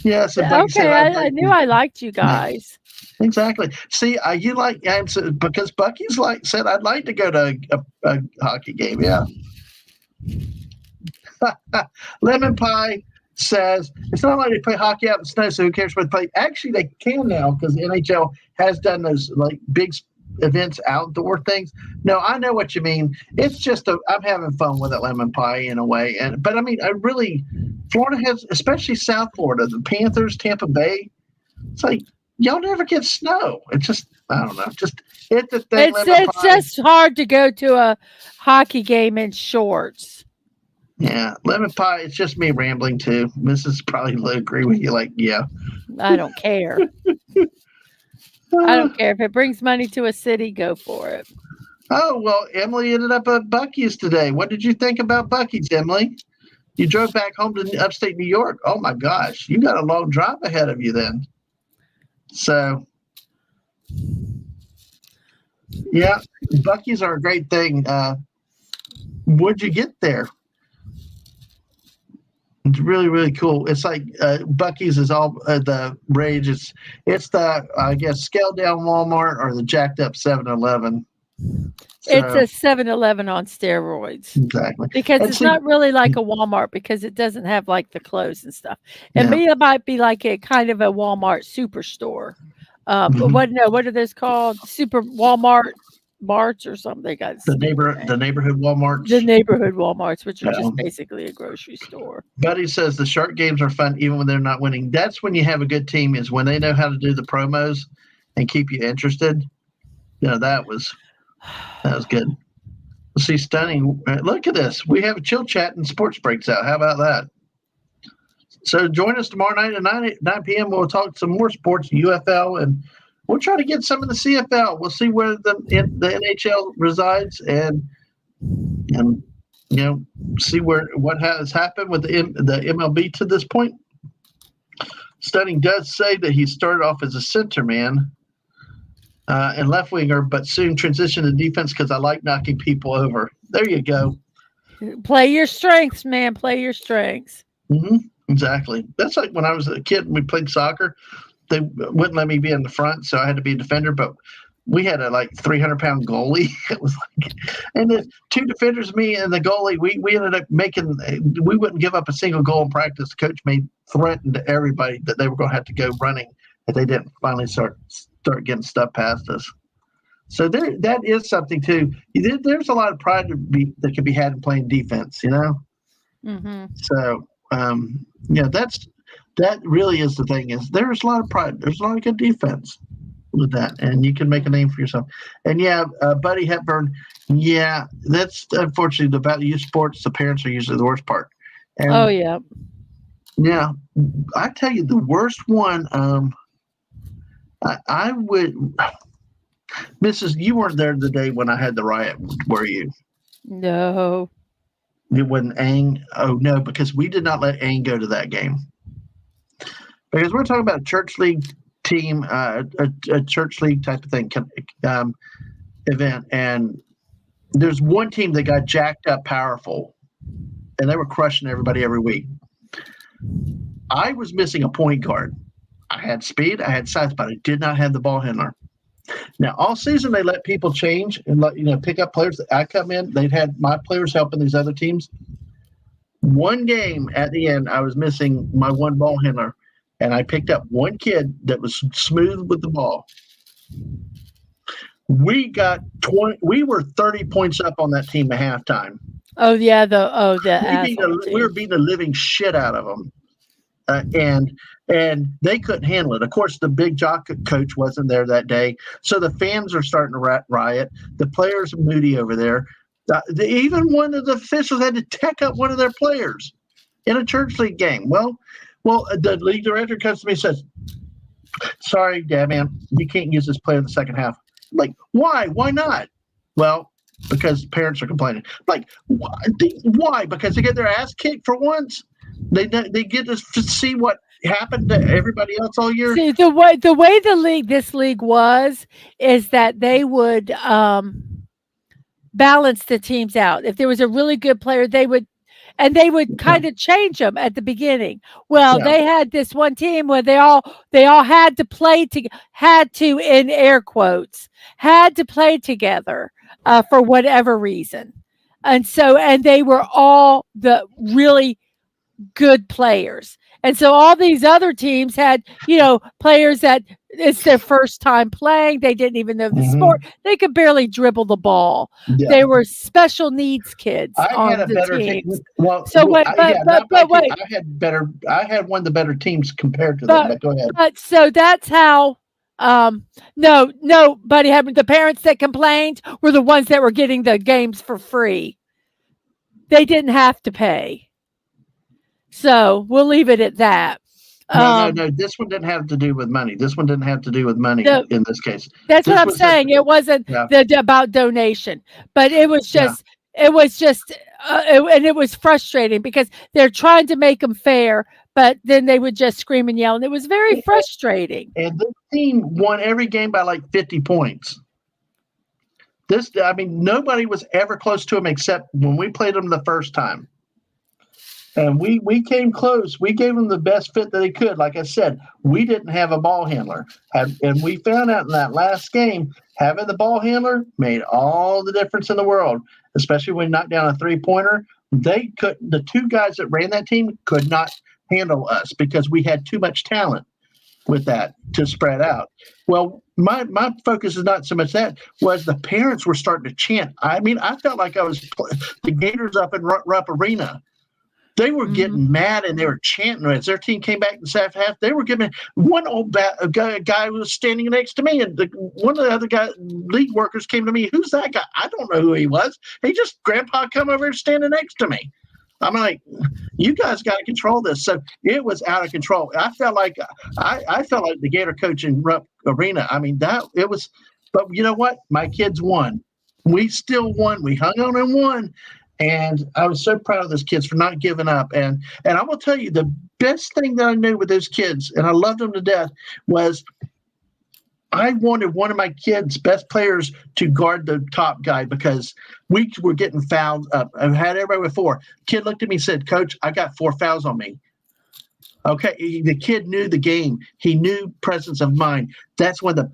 Yeah. So Bucky said, I knew I liked you guys. Exactly. See, you like because Bucky's said I'd like to go to a hockey game. Yeah. Lemon Pie says it's not like they play hockey out in the snow, so who cares what they play? Actually, they can now because the NHL has done those like big events, outdoor things. No, I know what you mean. It's just I'm having fun with it, Lemon Pie, in a way. But I mean, Florida has, especially South Florida, the Panthers, Tampa Bay. It's like y'all never get snow. It's just, I don't know. Just it's the thing. It's just hard to go to a hockey game in shorts. Yeah, Lemon Pie. It's just me rambling too. Mrs. probably will agree with you. Like, yeah. I don't care. I don't care if it brings money to a city. Go for it. Oh well, Emily ended up at Buc-ee's today. What did you think about Buc-ee's, Emily? You drove back home to upstate New York. Oh my gosh, you got a long drive ahead of you then. So, yeah, Buc-ee's are a great thing. What'd you get there? It's really, really cool. It's like Buc-ee's is all the rage. It's the, I guess, scaled down Walmart or the jacked up 7-Eleven. So, it's a 7-Eleven on steroids. Exactly. Because it's not really like a Walmart because it doesn't have like the clothes and stuff. And maybe it might be like a kind of a Walmart superstore. But what are those called? Super Walmart Marts or something. The neighborhood Walmarts. The neighborhood Walmarts, which are just basically a grocery store. Buddy says the Shark games are fun even when they're not winning. That's when you have a good team, is when they know how to do the promos and keep you interested. You know, that was good. Let's see, Stunning. Look at this. We have a chill chat and sports breaks out. How about that? So join us tomorrow night at 9 p.m. We'll talk some more sports, UFL, and we'll try to get some of the CFL. We'll see where the NHL resides and you know, see what has happened with the MLB to this point. Stunning does say that he started off as a center man and left winger, but soon transitioned to defense because I like knocking people over. There you go. Play your strengths, man. Play your strengths. Mm-hmm. Exactly. That's like when I was a kid and we played soccer. They wouldn't let me be in the front, so I had to be a defender. But we had a 300-pound goalie. It was like, and then 2 defenders, me and the goalie. We ended up making. We wouldn't give up a single goal in practice. The coach threatened everybody that they were going to have to go running if they didn't finally start getting stuff past us. So that is something too. There's a lot of pride that can be had in playing defense, Mm-hmm. So that really is the thing. Is there's a lot of pride. There's a lot of good defense with that, and you can make a name for yourself. And Buddy Hepburn. Yeah, that's unfortunately about youth sports. The parents are usually the worst part. And, Oh yeah. Yeah, I tell you the worst one. I would. Mrs., you weren't there the day when I had the riot, were you? No. It wasn't Ang. Oh no, because we did not let Ang go to that game. Because we're talking about a church league team, a church league type of thing, event, and there's one team that got jacked up powerful, and they were crushing everybody every week. I was missing a point guard. I had speed, I had size, but I did not have the ball handler. Now, all season they let people change and pick up players. I come in, they'd had my players helping these other teams. One game at the end, I was missing my one ball handler, and I picked up one kid that was smooth with the ball. We got 20. We were 30 points up on that team at halftime. Oh yeah, we were beating the living shit out of them, and they couldn't handle it. Of course, the big jock coach wasn't there that day, so the fans are starting to riot. The players are moody over there. Even one of the officials had to tech up one of their players in a church league game. Well, the league director comes to me and says, "Sorry, Dad, man, you can't use this player in the second half." I'm like, why? Why not? Well, because parents are complaining. Like, why? Because they get their ass kicked for once. They get to see what happened to everybody else all year. See, the way this league was is that they would balance the teams out. If there was a really good player, they would kind of change them at the beginning. Well, they had this one team where they all had to play in air quotes, had to play together for whatever reason. And they were all the really good players. And so all these other teams had, players that it's their first time playing. They didn't even know the sport. They could barely dribble the ball. Yeah. They were special needs kids on the teams. I had one of the better teams compared to them. But go ahead. But so that's how. No, Buddy Hepburn. The parents that complained were the ones that were getting the games for free. They didn't have to pay. So we'll leave it at that. No. This one didn't have to do with money. This one didn't have to do with money in this case. That's what I'm saying. It wasn't about donation, but it was just, and it was frustrating because they're trying to make them fair, but then they would just scream and yell, and it was very frustrating. And this team won every game by like 50 points. Nobody was ever close to them except when we played them the first time. And we came close. We gave them the best fit that they could. Like I said, we didn't have a ball handler. And we found out in that last game, having the ball handler made all the difference in the world, especially when we knocked down a three-pointer. The two guys that ran that team could not handle us because we had too much talent with that to spread out. Well, my focus is not so much that, was the parents were starting to chant. I felt like I was the Gators up in Rupp Arena. They were getting mad and they were chanting as their team came back in the second half. They were giving one old guy was standing next to me, and one of the other league workers came to me. Who's that guy? I don't know who he was. Grandpa come over and standing next to me. I'm like, you guys got to control this. So it was out of control. I felt like the Gator coach in Rupp Arena. It was. But you know what? My kids won. We still won. We hung on and won. And I was so proud of those kids for not giving up. And I will tell you, the best thing that I knew with those kids, and I loved them to death, was I wanted one of my kids' best players to guard the top guy because we were getting fouled up. I've had everybody with 4. Kid looked at me and said, "Coach, I got 4 fouls on me." Okay, the kid knew the game. He knew presence of mind. That's one of the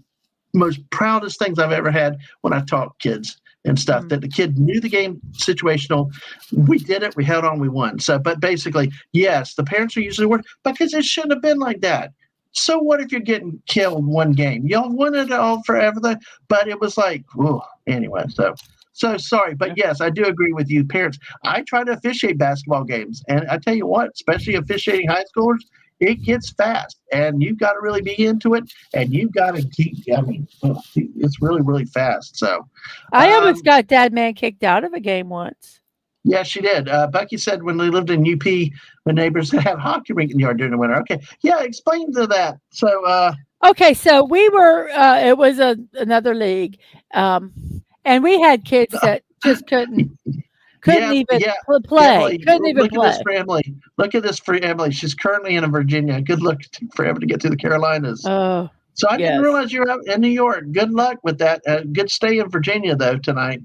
most proudest things I've ever had when I taught kids and stuff, that the kid knew the game situational. We did it. We held on. We won. So, but basically, yes, the parents are usually worried because it shouldn't have been like that. So what if you're getting killed one game? Y'all won it all forever, but it was like, whoa. Anyway, so sorry, but yes, I do agree with you, parents. I try to officiate basketball games, and I tell you what, especially officiating high schoolers, it gets fast, and you've got to really be into it, and you've got to keep. I mean, it's really, really fast. So, I almost got Dad Man kicked out of a game once. yeah, she did. Bucky said when they lived in UP, when neighbors had hockey rink in the yard during the winter. Okay, yeah, explain to that. So, okay, so we were. It was another league, and we had kids that just couldn't even play. Emily, couldn't even look play. At this for Emily. Look at this for Emily. She's currently in Virginia. Good luck for Emily to get to the Carolinas. Oh, so I didn't realize you were out in New York. Good luck with that. Good stay in Virginia though tonight.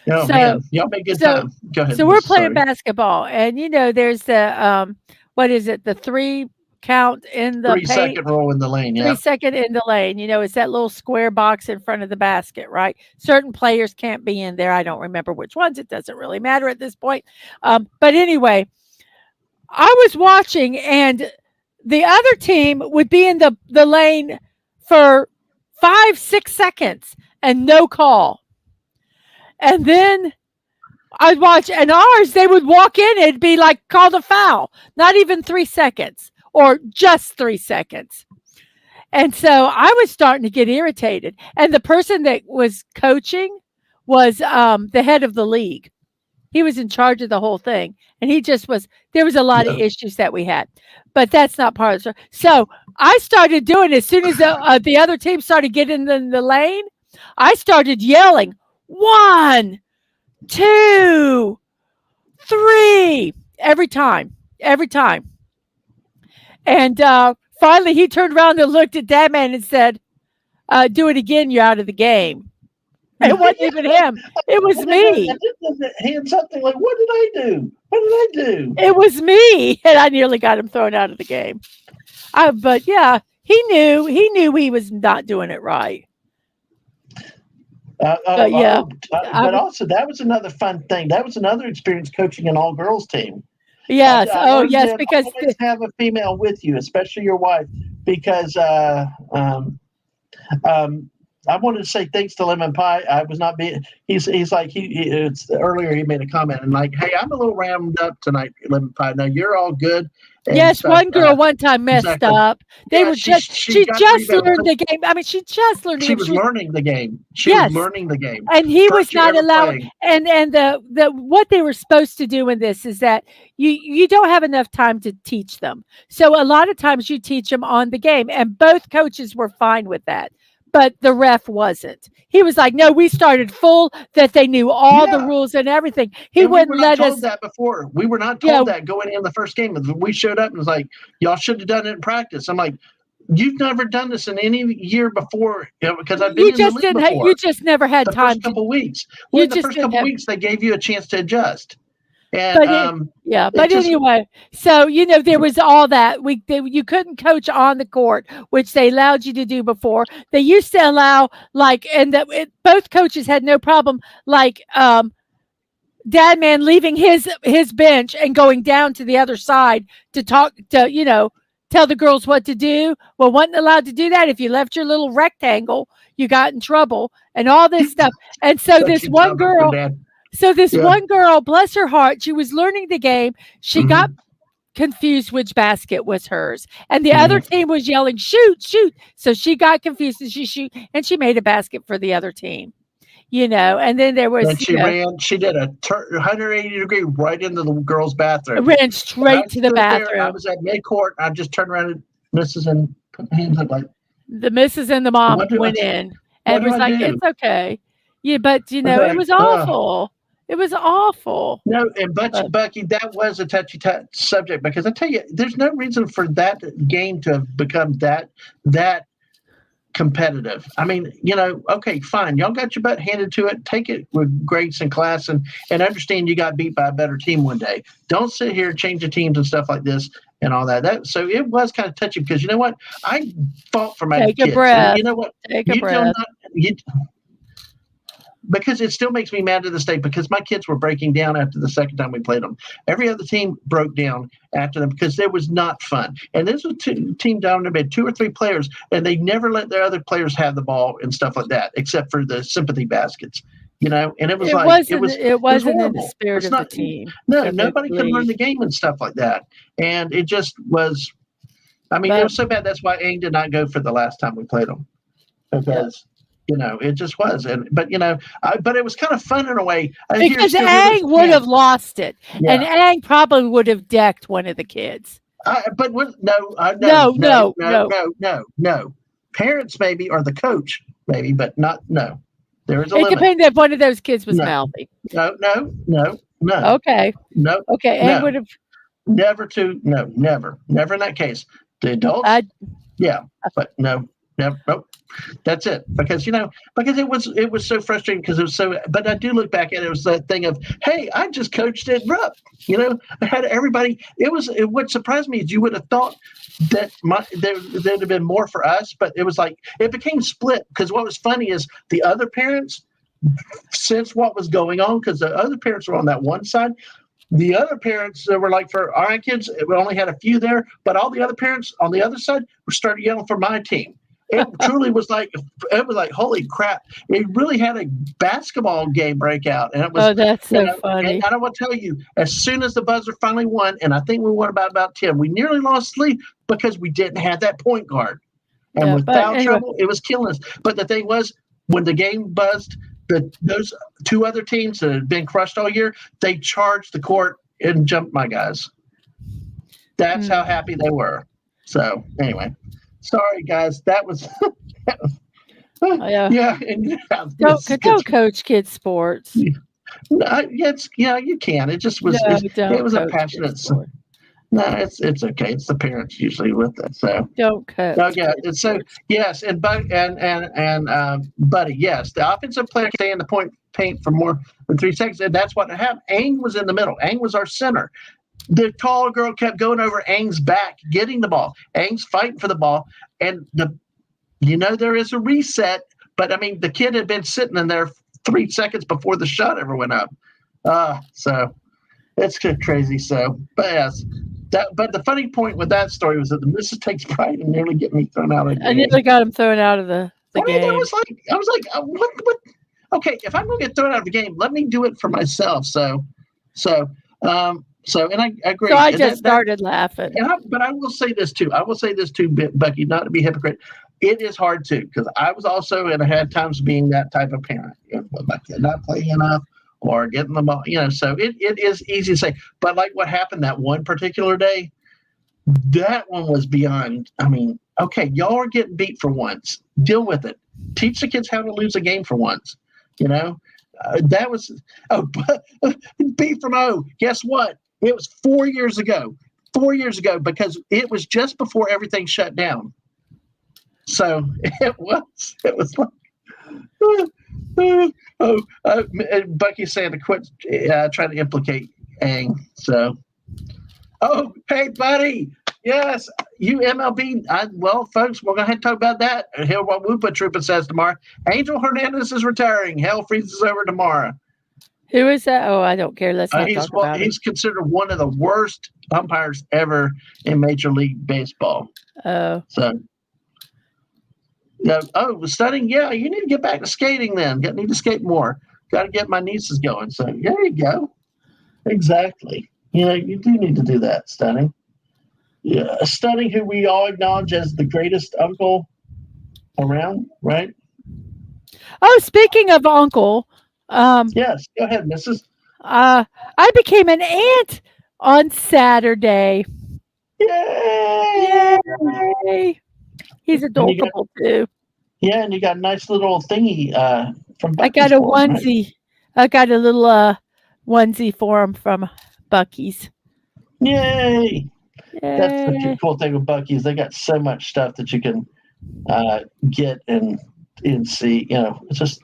Oh, man, y'all make a good time. Go ahead. So we're playing basketball, and there's the what is it? The 3 count in the 3 second rule in the lane. Yeah. 3 second in the lane. It's that little square box in front of the basket, right? Certain players can't be in there. I don't remember which ones. It doesn't really matter at this point. But anyway, I was watching, and the other team would be in the lane for 5-6 seconds and no call. And then I'd watch, and ours, they would walk in, it'd be like called a foul, not even 3 seconds or just 3 seconds. And so I was starting to get irritated. And the person that was coaching was the head of the league. He was in charge of the whole thing. And there was a lot of issues that we had. But that's not part of the story. So I started doing, as soon as the other team started getting in the lane, I started yelling, 1, 2, 3, every time. And finally he turned around and looked at Dad Man and said, do it again, you're out of the game. It wasn't even him. It was me. He had something like, what did I do? It was me. And I nearly got him thrown out of the game. But yeah, he knew he was not doing it right. But also that was another fun thing. That was another experience coaching an all-girls team. Yes. Yes, because always have a female with you, especially your wife, because I wanted to say thanks to Lemon Pie. I was not being. He's like it's earlier. He made a comment and like, hey, I'm a little rammed up tonight, Lemon Pie. Now you're all good. Yes, one girl one time messed up. She just learned the game. I mean, she just learned. She was learning the game. She was learning the game, and he was not allowed. And the what they were supposed to do in this is that you don't have enough time to teach them. So a lot of times you teach them on the game, and both coaches were fine with that. But the ref wasn't. He was like, no, we started full, that they knew all the rules and everything. He wouldn't let us. That before. We were not told that going in the first game. We showed up and was like, y'all should have done it in practice. I'm like, you've never done this in any year before, because I've been in the league before. You just never had time. First couple weeks. Well, in the first couple weeks, they gave you a chance to adjust. And, but anyway, so there was all that you couldn't coach on the court, which they allowed you to do before. They used to allow both coaches had no problem, like Dad Man leaving his bench and going down to the other side to talk to tell the girls what to do. Well, wasn't allowed to do that. If you left your little rectangle, you got in trouble and all this stuff. And so this one girl. So this one girl, bless her heart, she was learning the game. She got confused which basket was hers. And the other team was yelling, shoot, shoot. So she got confused and she made a basket for the other team. And then there was. And she did a 180 degree right into the girls' bathroom. Ran straight to the bathroom. I was at midcourt. I just turned around and Mrs. and put hands up like. The Mrs. and the mom went in and was like, it's okay. Yeah, but it was awful. It was awful. No, and Bucky, that was a touchy subject, because I tell you, there's no reason for that game to have become that competitive. I mean, okay, fine. Y'all got your butt handed to it. Take it with grace and class and understand you got beat by a better team one day. Don't sit here and change the teams and stuff like this and all that. So it was kind of touchy, because you know what? I fought for my kids. Take a breath. And you know what? Take a breath. because it still makes me mad to this day because my kids were breaking down after the second time we played them. Every other team broke down after them because it was not fun. And this was a team down there, had 2 or 3 players, and they never let their other players have the ball and stuff like that, except for the sympathy baskets. And it was it wasn't in the spirit of the team. No, nobody could learn the game and stuff like that. And it just was, it was so bad. That's why Aang did not go for the last time we played them. Because, it just was. But it was kind of fun in a way. Because Aang would have lost it. Yeah. And Aang probably would have decked one of the kids. No. Parents maybe, or the coach maybe, but not, no. There is a limit. It depends if one of those kids was mouthy. No. Okay. No. Okay. Aang would have. Never in that case. The adults, but no, never, nope. That's it. Because it was so frustrating because it was so. But I do look back at it. It was that thing of, hey, I just coached at Rupp. I had everybody. What surprised me is you would have thought that there'd have been more for us, but it was like it became split. Because what was funny is the other parents, since what was going on, because the other parents were on that one side. The other parents were like, for our kids, we only had a few there, but all the other parents on the other side started yelling for my team. It truly was like, holy crap. It really had a basketball game breakout. And it was, that's so funny. And I will tell you, as soon as the buzzer finally won, and I think we won about 10, we nearly lost sleep because we didn't have that point guard. And without trouble, it was killing us. But the thing was, when the game buzzed, those 2 other teams that had been crushed all year, they charged the court and jumped my guys. That's how happy they were. So anyway, sorry guys, that was Don't coach kids sports. You can. It just was. It was a passionate. No, it's okay. It's the parents usually with it. So don't coach. Oh yeah. So yes, and Buddy, yes, the offensive player can stay in the paint for more than 3 seconds, and that's what happened. Aang was in the middle. Aang was our center. The tall girl kept going over Aang's back, getting the ball. Aang's fighting for the ball, and there is a reset. But the kid had been sitting in there 3 seconds before the shot ever went up. So it's crazy. So, but yes. But the funny point with that story was that the missus takes pride in nearly getting me thrown out of the game. I nearly got him thrown out of the game. I was like, what? Okay, if I'm going to get thrown out of the game, let me do it for myself. And I agree. So I just started laughing. But I will say this too. Bucky, not to be hypocrite. It is hard too, because I was also, and I had times being that type of parent. My kid not playing enough. Or getting the ball, so it is easy to say. But like what happened that one particular day, that one was beyond. Okay, y'all are getting beat for once. Deal with it. Teach the kids how to lose a game for once. That was B from O. Guess what? It was 4 years ago. 4 years ago, because it was just before everything shut down. So it was like. Bucky's saying to quit trying to implicate Aang. So, hey, buddy. Yes, you MLB. Folks, we're going to have to talk about that. Hear what Whoopa Troopa says tomorrow. Angel Hernandez is retiring. Hell freezes over tomorrow. Who is that? Oh, I don't care. Let's not talk about He's considered one of the worst umpires ever in Major League Baseball. Oh. So. Studying. Yeah, you need to get back to skating then. Need to skate more. Got to get my nieces going. So there you go. Exactly. You do need to do that, Studying. Yeah, Studying, who we all acknowledge as the greatest uncle around, right? Oh, speaking of uncle. Yes, go ahead, Mrs. I became an aunt on Saturday. Yay! Yay! He's adorable too. Yeah, and you got a nice little thingy from Buc-ee's. I got a onesie. Right? I got a little onesie for him from Buc-ee's. Yay! That's the cool thing with Buc-ee's. They got so much stuff that you can get and see. It's just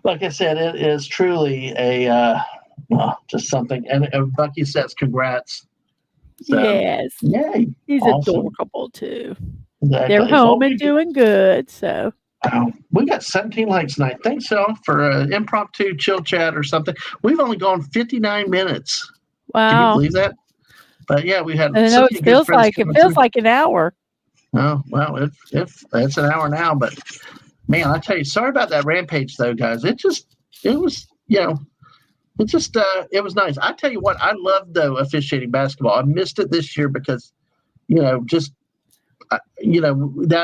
like I said, it is truly a just something. And Buc-ee says, "Congrats." So, yes. Yay! He's awesome. Adorable too. Exactly. They're home and doing good. So Oh, we got 17 likes tonight. Thanks, y'all, for an impromptu chill chat or something. We've only gone 59 minutes. Can you Wow. believe that? But yeah, we had I so know many good friends it coming feels through. like an hour. Oh, well, if it's an hour now, but man, I tell you, sorry about that rampage though, guys. It was, it was nice. I tell you what, I loved though officiating basketball. I missed it this year because, that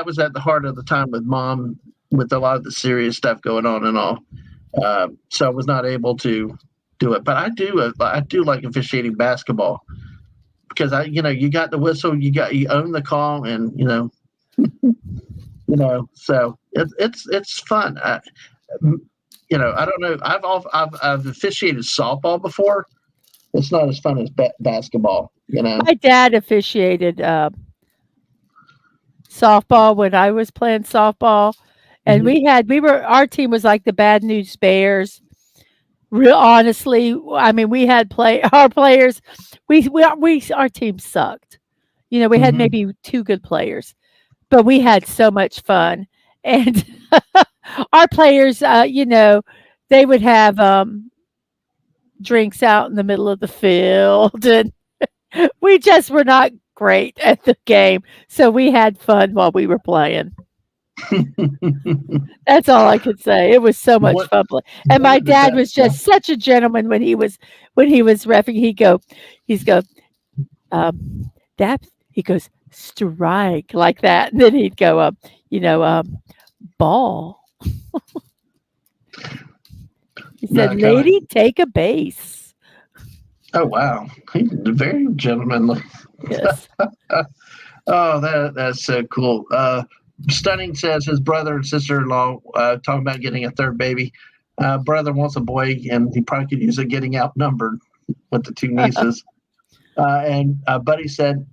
was at the heart of the time with mom, with a lot of the serious stuff going on and all. So I was not able to do it, but I do like officiating basketball because you got the whistle, you own the call, and so it's fun. I don't know. I've officiated softball before. It's not as fun as basketball. My dad officiated softball when I was playing softball, and our team was like the Bad News Bears. Real honestly, I mean, we had our players. Our team sucked. We had maybe two good players, but we had so much fun. And our players, they would have drinks out in the middle of the field, and we just were not great at the game. So we had fun while we were playing. That's all I could say. It was so much fun. And my dad was just such a gentleman when he was reffing. He's go, Dad, he goes, strike, like that. And then he'd go, ball. He said, lady, take a base. Oh, wow. He's very gentlemanly. Yes. Oh, that's so cool. Stunning says his brother and sister-in-law talking about getting a third baby. Brother wants a boy, and he probably could use it getting outnumbered with the two nieces. And Buddy said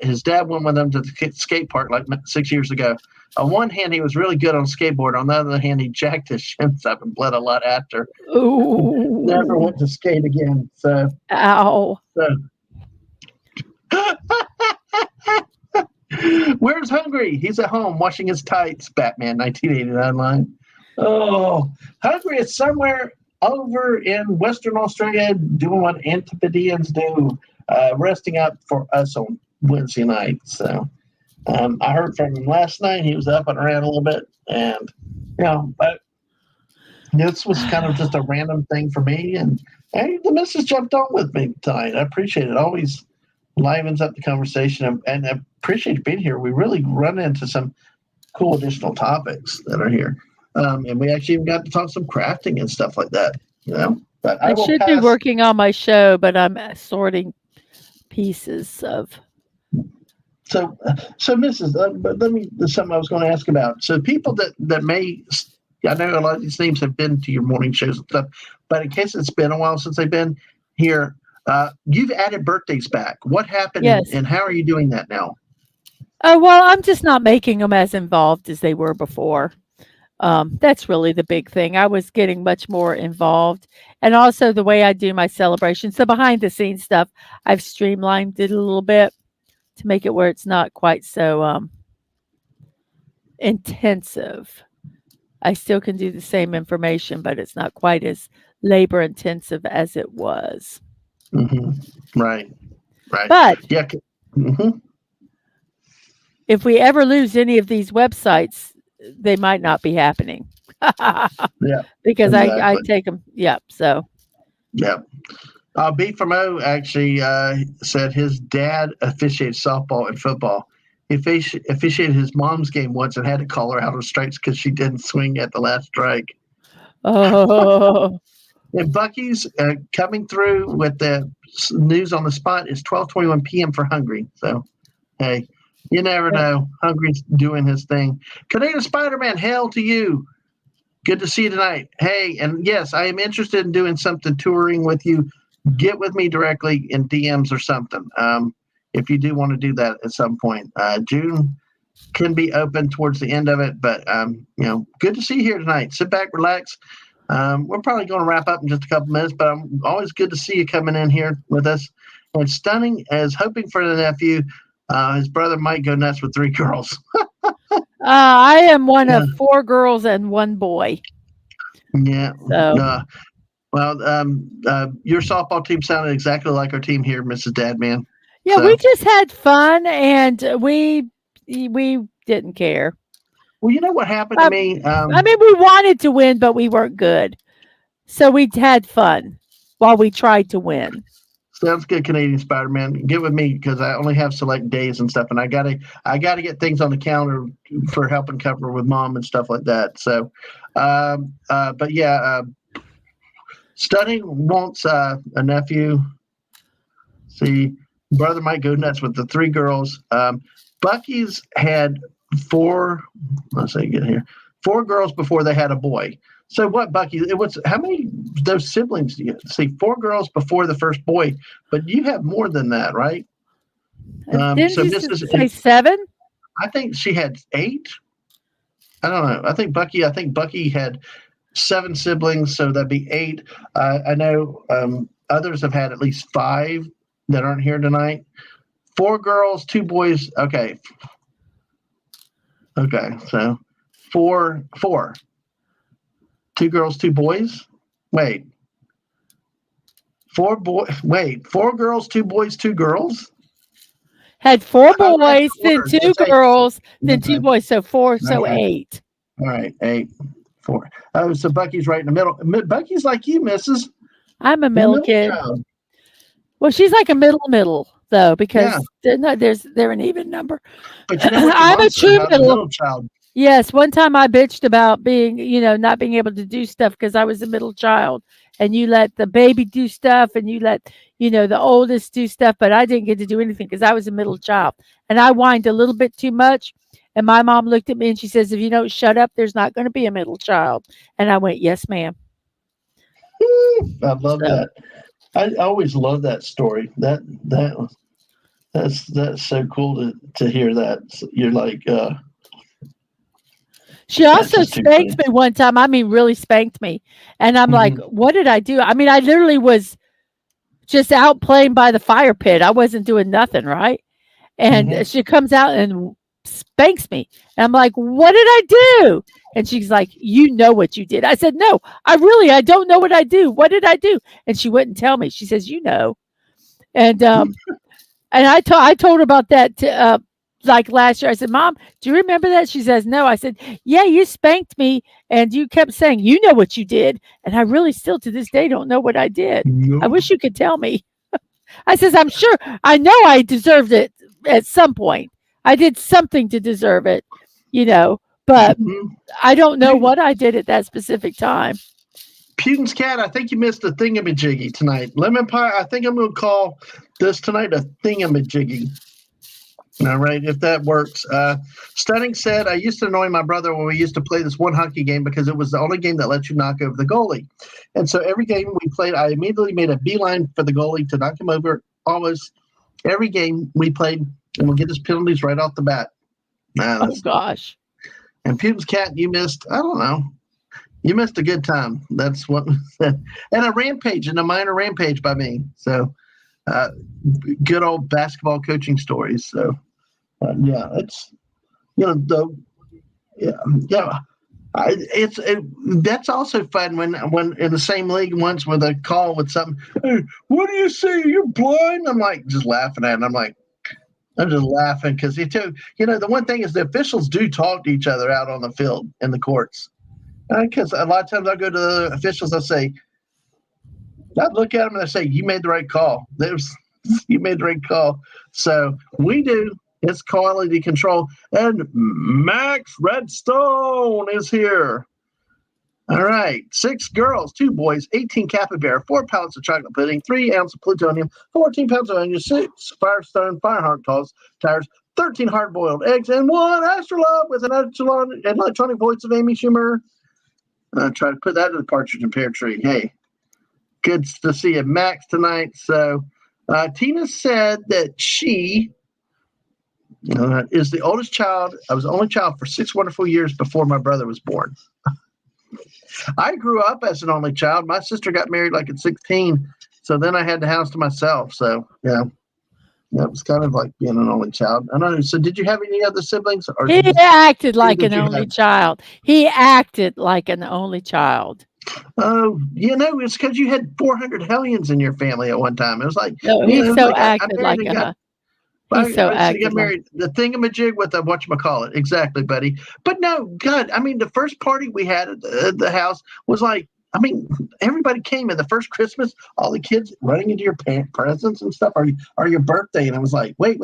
his dad went with him to the skate park like 6 years ago. On one hand, he was really good on skateboard. On the other hand, he jacked his shins up and bled a lot after. Ooh. Never went to skate again. So, ow. Where's Hungry? He's at home washing his tights. Batman 1989 line. Oh, Hungry is somewhere over in Western Australia doing what Antipodeans do, resting up for us on Wednesday night. So I heard from him last night. He was up and around a little bit, and but this was kind of just a random thing for me. And hey, the missus jumped on with me tonight. I appreciate it. Always livens up the conversation, and I appreciate you being here. We really run into some cool additional topics that are here. And we actually even got to talk some crafting and stuff like that, But I should be working on my show, but I'm sorting pieces of. So Mrs. There's something I was going to ask about. So people that may, I know a lot of these names have been to your morning shows and stuff, but in case it's been a while since they've been here, you've added birthdays back. What happened, yes. and how are you doing that now? Oh, well, I'm just not making them as involved as they were before. That's really the big thing. I was getting much more involved, and also the way I do my celebrations, the behind the scenes stuff, I've streamlined it a little bit to make it where it's not quite so intensive. I still can do the same information, but it's not quite as labor intensive as it was. Mm-hmm. Right. But yeah. Mm-hmm. If we ever lose any of these websites, they might not be happening. Yeah. Because exactly. I take them. Yeah. So. Yeah. B from O actually said his dad officiated softball and football. He officiated his mom's game once and had to call her out on strikes because she didn't swing at the last strike. Oh. And Bucky's coming through with the news on the spot is 12:21 p.m. for Hungry. So, hey, you never know. Hungry's doing his thing. Canadian Spider-Man, hail to you. Good to see you tonight. Hey, and yes, I am interested in doing something touring with you. Get with me directly in DMs or something. If you do want to do that at some point. June can be open towards the end of it, but good to see you here tonight. Sit back, relax. We're probably going to wrap up in just a couple minutes, but I'm always good to see you coming in here with us. And Stunning is hoping for the nephew. His brother might go nuts with 3 girls. I am one Yeah. of 4 girls and 1 boy. Yeah. So Well, your softball team sounded exactly like our team here, Mrs. Dadman. yeah, we just had fun and we didn't care. Well, you know what happened to me? I mean, we wanted to win, but we weren't good. So we had fun while we tried to win. Sounds good, Canadian Spider-Man. Get with me because I only have select days and stuff, and I gotta get things on the calendar for helping cover with mom and stuff like that. So, but yeah, Stunning wants a nephew. See, brother might go nuts with the 3 girls. Bucky's had 4. Let's see, get here. 4 girls before they had a boy. So what, Bucky? It was how many those siblings do you see? 4 girls before the first boy, but you have more than that, right? Didn't So you this is. say 7? I think she had 8. I don't know. I think Bucky had 7 siblings, so that'd be 8. I know others have had at least 5 that aren't here tonight. 4 girls, 2 boys. Okay, so 4. 2 girls, 2 boys. Wait. 4 girls, 2 boys, 2 girls. Had 4 Oh, boys, then order. 2 It's 8. girls, then 2 Okay. boys. So 4, so Okay. 8. All right, 8, 4. Oh, so Bucky's right in the middle. Bucky's like you, Mrs. I'm a The middle kid. child. Well, she's like a middle though, because Yeah. they're an even number. But you know what your I'm mom a said true about the middle. middle child. Yes, one time I bitched about being, not being able to do stuff because I was a middle child, and you let the baby do stuff, and you let, the oldest do stuff, but I didn't get to do anything because I was a middle child, and I whined a little bit too much, and my mom looked at me and she says, "If you don't shut up, there's not going to be a middle child," and I went, "Yes, ma'am." I love So that. I always love that story. That's so cool to hear that. You're like, she that's also just too spanked funny. me one time. I mean, really spanked me, and I'm like, Mhm. "What did I do?" I mean, I literally was just out playing by the fire pit. I wasn't doing nothing, right? And Mhm. she comes out and spanks me. And I'm like, "What did I do?" And she's like, "You know what you did." I said, "No, I don't know what I do. What did I do?" And she wouldn't tell me. She says, "You know." And I told her about that like last year. I said, "Mom, do you remember that?" She says, "No." I said, "Yeah, you spanked me and you kept saying, 'You know what you did.' And I really still to this day don't know what I did. I Nope. wish you could tell me." I says, "I'm sure I know I deserved it at some point. I did something to deserve it, but Mhm. I don't know what I did at that specific time." Putin's cat, I think you missed a thingamajiggy tonight. Lemon pie, I think I'm going to call this tonight a thingamajiggy. All right, if that works. Stunning said, I used to annoy my brother when we used to play this one hockey game because it was the only game that let you knock over the goalie. And so every game we played, I immediately made a beeline for the goalie to knock him over. Almost every game we played, and we'll get his penalties right off the bat. Oh gosh. And Putin's cat, you missed, I don't know. You missed a good time. That's what, and a rampage, and a minor rampage by me. So, good old basketball coaching stories. So, yeah, it's yeah. That's also fun when in the same league once with a call with something. Hey, what do you see? You're blind. I'm like just laughing at it. I'm just laughing because the one thing is the officials do talk to each other out on the field in the courts. Because a lot of times I go to the officials, I look at them and I say, "You made the right call. You made the right call." So we do. It's quality control. And Max Redstone is here. All right. 6 girls, 2 boys, 18 capybara, 4 pounds of chocolate pudding, 3 ounces of plutonium, 14 pounds of onion, 6 Firestone Fireheart tires, 13 hard-boiled eggs, and 1 astrolabe with an electronic voice of Amy Schumer. Try to put that in the partridge and pear tree. Hey, good to see you, Max, tonight. So Tina said that she is the oldest child. I was the only child for 6 wonderful years before my brother was born. I grew up as an only child. My sister got married like at 16, so then I had the house to myself. So yeah, That was kind of like being an only child. I don't know. So, did you have any other siblings, or He did you acted say like that an you only had? child. He acted like an only child. Oh, it's because you had 400 hellions in your family at one time. It was like No, me. It he was so like I acted married like and got. a he so I got acted like married. The thingamajig with the whatchamacallit. Exactly, buddy. But no, God, I mean, the first party we had at the house was like, I mean, everybody came in the first Christmas, all the kids running into your presents and stuff, or your birthday. And I was like, wait.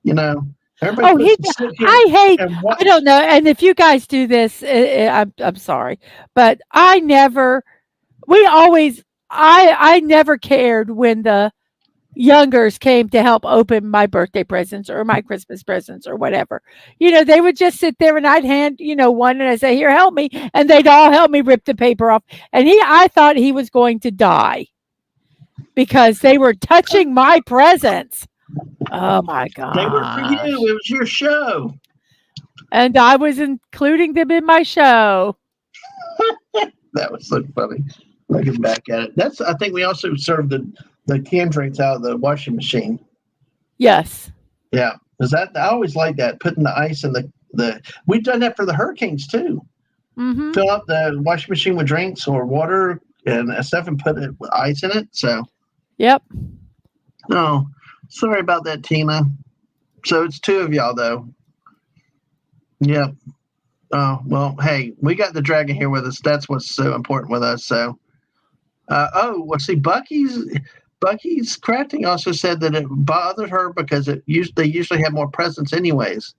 You know, everybody's Oh, supposed to sit here I hate. and I don't watch. know. And if you guys do this, I'm sorry, but I never. We always. I never cared when the youngers came to help open my birthday presents or my Christmas presents or whatever. They would just sit there and I'd hand, one and I'd say, "Here, help me." And they'd all help me rip the paper off. And I thought he was going to die because they were touching my presents. Oh my They were for you. gosh. It was your show. And I was including them in my show. That was so funny. Looking back at it, I think we also served the canned drinks out of the washing machine. Yes. Yeah, because I always like that, putting the ice in the. We've done that for the hurricanes too. Mm-hmm. Fill up the washing machine with drinks or water and stuff, and put it with ice in it. So, Yep. no, sorry about that, Tina. So it's two of y'all though. Yep. Oh well, hey, we got the dragon here with us. That's what's so important with us. So, well, see, Bucky's crafting also said that it bothered her because they usually have more presents anyways.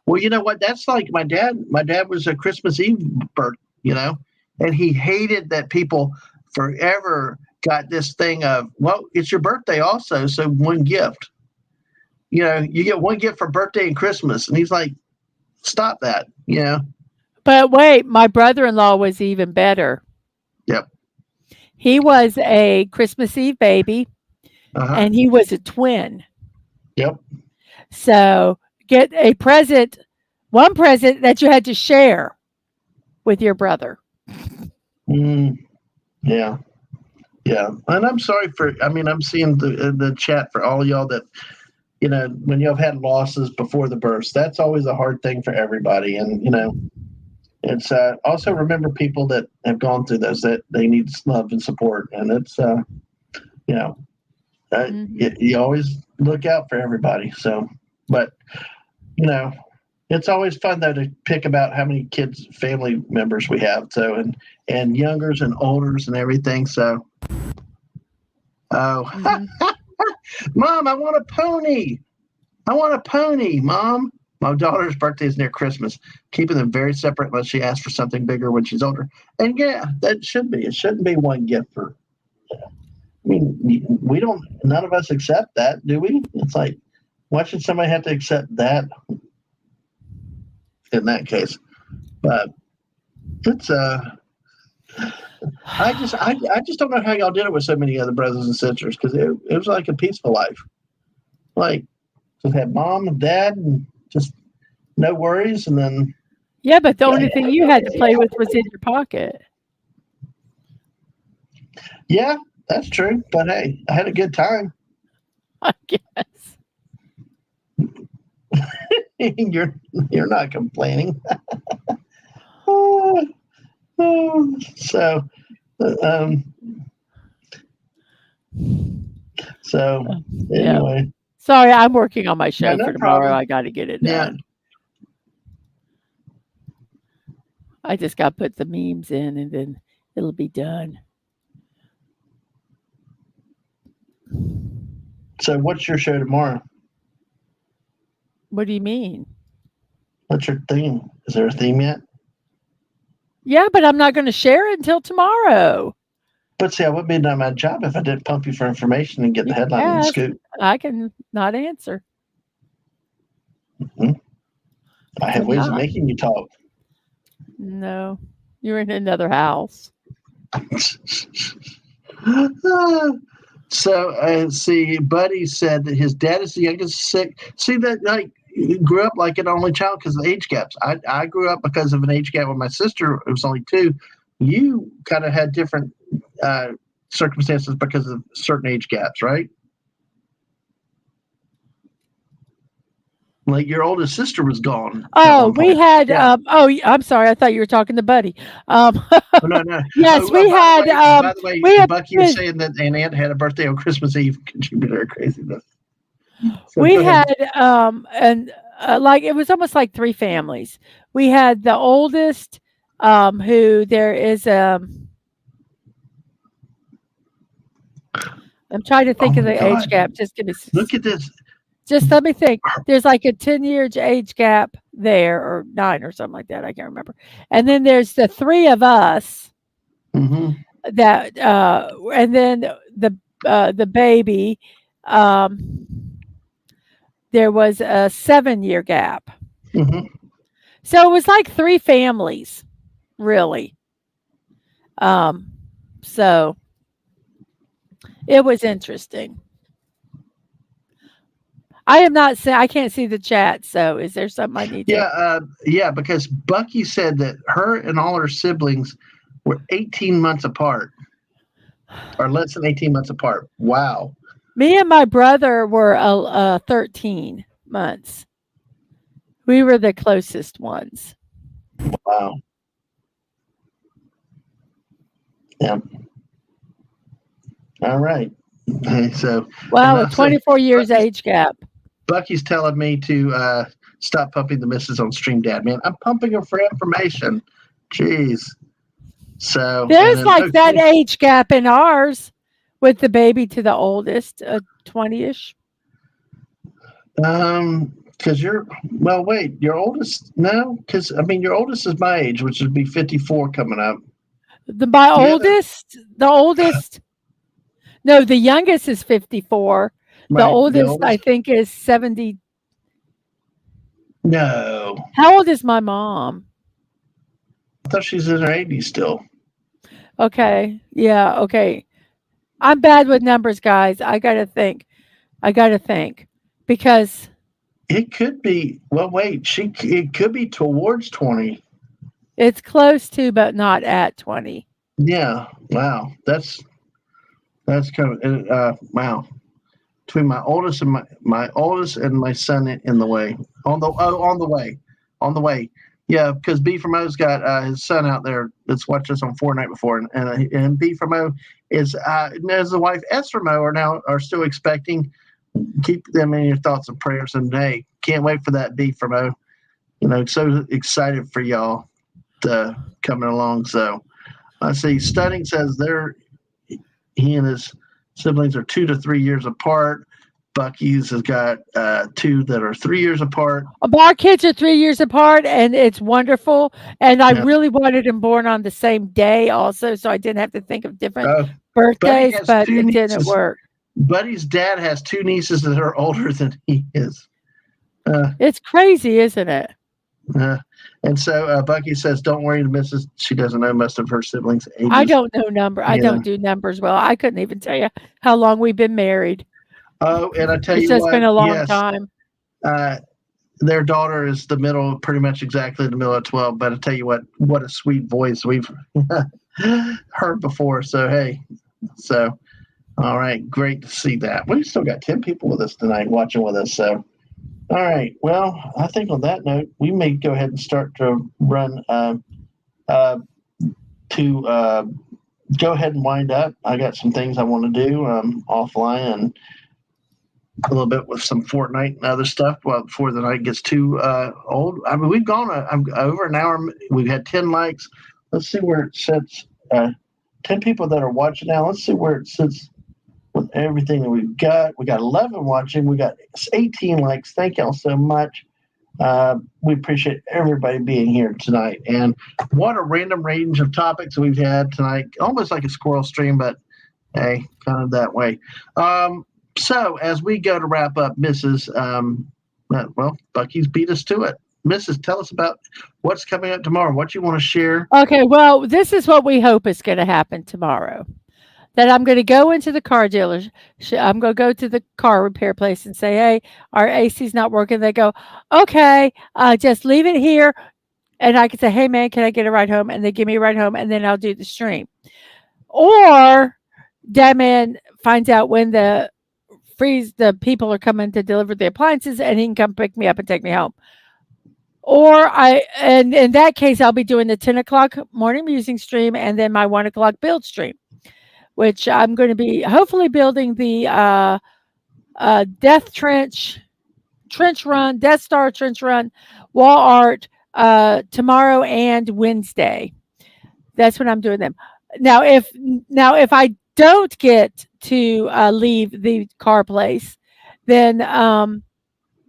Well, you know what? That's like my dad. My dad was a Christmas Eve birth, and he hated that people forever got this thing of, well, it's your birthday also, so one gift. You get one gift for birthday and Christmas, and he's like, stop that. But wait, my brother-in-law was even better. Yep. He was a Christmas Eve baby, and he was a twin. Yep. So get one present that you had to share with your brother. Yeah. Yeah. And I'm sorry I'm seeing the chat for all y'all that, when y'all have had losses before the births, that's always a hard thing for everybody. And, it's also remember people that have gone through those, that they need love and support. And it's, you always look out for everybody. So, but, it's always fun though to pick about how many kids, family members we have. So, and youngers and olders and everything. So, Mom, I want a pony. Mom. My daughter's birthday is near Christmas, keeping them very separate unless she asks for something bigger when she's older. And yeah, that should be. It shouldn't be one gift for. I mean, none of us accept that, do we? It's like, why should somebody have to accept that in that case? But it's I just don't know how y'all did it with so many other brothers and sisters, because it was like a peaceful life. Like, just had mom and dad and just no worries, and then. Yeah, but the only thing you had to play with was in your pocket. Yeah, that's true. But hey, I had a good time. I guess. You're not complaining. So anyway. Yeah. Sorry, I'm working on my show No for tomorrow. problem. I got to get it done. I just got to put the memes in, and then it'll be done. So what's your show tomorrow? What do you mean? What's your theme? Is there a theme yet? Yeah, but I'm not going to share it until tomorrow. But see, I wouldn't be doing my job if I didn't pump you for information and get the headline and the scoop. I can not answer. Mm-hmm. I have ways of making you talk. No, you're in another house. So, see, Buddy said that his dad is the youngest sick. See that, like, he grew up like an only child because of the age gaps. I grew up because of an age gap with my sister. It was only 2. You kind of had different circumstances because of certain age gaps, right? Like your oldest sister was gone at Oh, one we point. had. Yeah. I'm sorry. I thought you were talking to Buddy. Um, Oh, no, no. yes, Oh, we had. by the way, We had. Bucky was saying that an aunt had a birthday on Christmas Eve. Contributor craziness. So We go ahead. had. And like it was almost like three families. We had the oldest, who there is. I'm trying to Oh think of my the age God! gap. Just give me. Look at this. Just let me think. There's like a 10-year age gap there, or 9 or something like that. I can't remember. And then there's the three of us Mm-hmm. that, and then the baby. Um, there was a 7-year gap. Mm-hmm. So it was like three families, really. Um, so it was interesting. I am not saying I can't see the chat. So is there something I need to? Yeah, because Bucky said that her and all her siblings were 18 months apart, or less than 18 months apart. Wow. Me and my brother were 13 months. We were the closest ones. Wow. Yeah. All right. So Wow, and with 24 years age gap. Bucky's telling me to stop pumping the missus on Stream Dad, man. I'm pumping her for information. Jeez. So there's like that age gap in ours with the baby to the oldest, 20-ish. Because wait, your oldest no, because I mean your oldest is my age, which would be 54 coming up. The oldest. No, the youngest is 54. Right, the oldest, I think, is 70. No. How old is my mom? I thought she's in her 80s still. Okay. Yeah. Okay. I'm bad with numbers, guys. I got to think because it could be. Well, wait. It could be towards 20. It's close to, but not at 20. Yeah. Wow. That's kind of wow. Between my oldest and my oldest and my son in the way on the way. Yeah, because B from O's got his son out there that's watched us on Fortnite before, and B from O is as the wife S from O are still expecting. Keep them in your thoughts and prayers, and hey, can't wait for that B from O. So excited for y'all to coming along. So I see Stunning says he and his siblings are 2 to 3 years apart. Bucky's has got 2 that are 3 years apart. Our kids are 3 years apart, and it's wonderful. And I really wanted him born on the same day also, so I didn't have to think of different birthdays, but it didn't work. Buddy's dad has 2 nieces that are older than he is. It's crazy, isn't it? And so Bucky says, don't worry, the missus, she doesn't know most of her siblings' ages. I don't know I don't do numbers well. I couldn't even tell you how long we've been married. Oh, and I tell you what. It's just been a long time. Their daughter is pretty much exactly the middle of 12. But I tell you what a sweet voice we've heard before. So, hey. So, all right. Great to see that. We've still got 10 people with us tonight watching with us. So, all right. Well, I think on that note, we may go ahead and start to run go ahead and wind up. I got some things I want to do offline and a little bit with some Fortnite and other stuff before the night gets too old. I mean, we've gone over an hour. We've had 10 likes. Let's see where it sits. 10 people that are watching now. Let's see where it sits with everything that we've got. We got 11 watching. We got 18 likes. Thank y'all so much. We appreciate everybody being here tonight. And what a random range of topics we've had tonight. Almost like a squirrel stream, but hey, kind of that way. So as we go to wrap up, Mrs. Bucky's beat us to it. Mrs., tell us about what's coming up tomorrow. What you want to share? Okay, well, this is what we hope is going to happen tomorrow. That I'm going to go into the car dealership. I'm going to go to the car repair place and say, hey, our AC's not working. They go, okay, just leave it here. And I can say, hey, man, can I get a ride home? And they give me a ride home, and then I'll do the stream. Or Dad Man finds out when the the people are coming to deliver the appliances, and he can come pick me up and take me home. Or and in that case, I'll be doing the 10 o'clock morning musing stream and then my 1 o'clock build stream, which I'm going to be hopefully building the Death Death Star trench run, wall art tomorrow and Wednesday. That's when I'm doing them. Now, if I don't get to leave the car place, then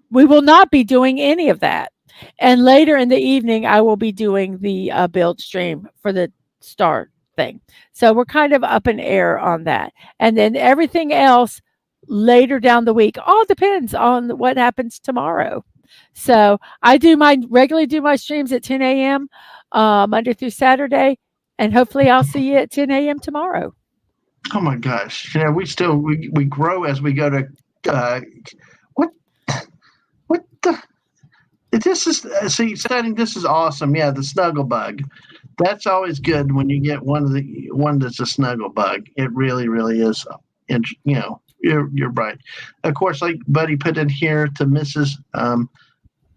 we will not be doing any of that. And later in the evening, I will be doing the build stream for the start thing. So we're kind of up in air on that. And then everything else later down the week all depends on what happens tomorrow. So I regularly do my streams at 10 a.m. Monday through Saturday, and hopefully I'll see you at 10 a.m. tomorrow. Oh my gosh! Yeah, we grow as we go to. What the? This is setting. This is awesome. Yeah, the snuggle bug. That's always good when you get one that's a snuggle bug. It really, really is. And you're right. Of course, like Buddy put in here to Mrs.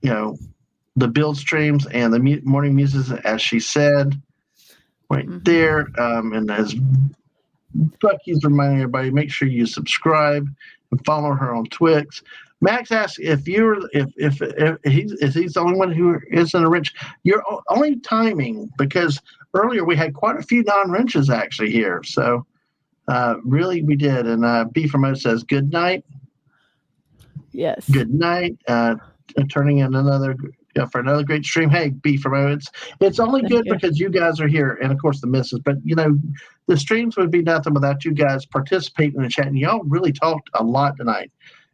The build streams and the morning muses, as she said, right there. And as Bucky's reminding everybody, make sure you subscribe and follow her on Twix. Max asks if he's the only one who isn't a wrench. You're only timing because earlier we had quite a few non-wrenches actually here. So really we did. And B from O says good night. Yes. Good night. Turning in for another great stream. Hey, B from O, it's only good because you guys are here, and of course the missus. But the streams would be nothing without you guys participating in the chat. And y'all really talked a lot tonight.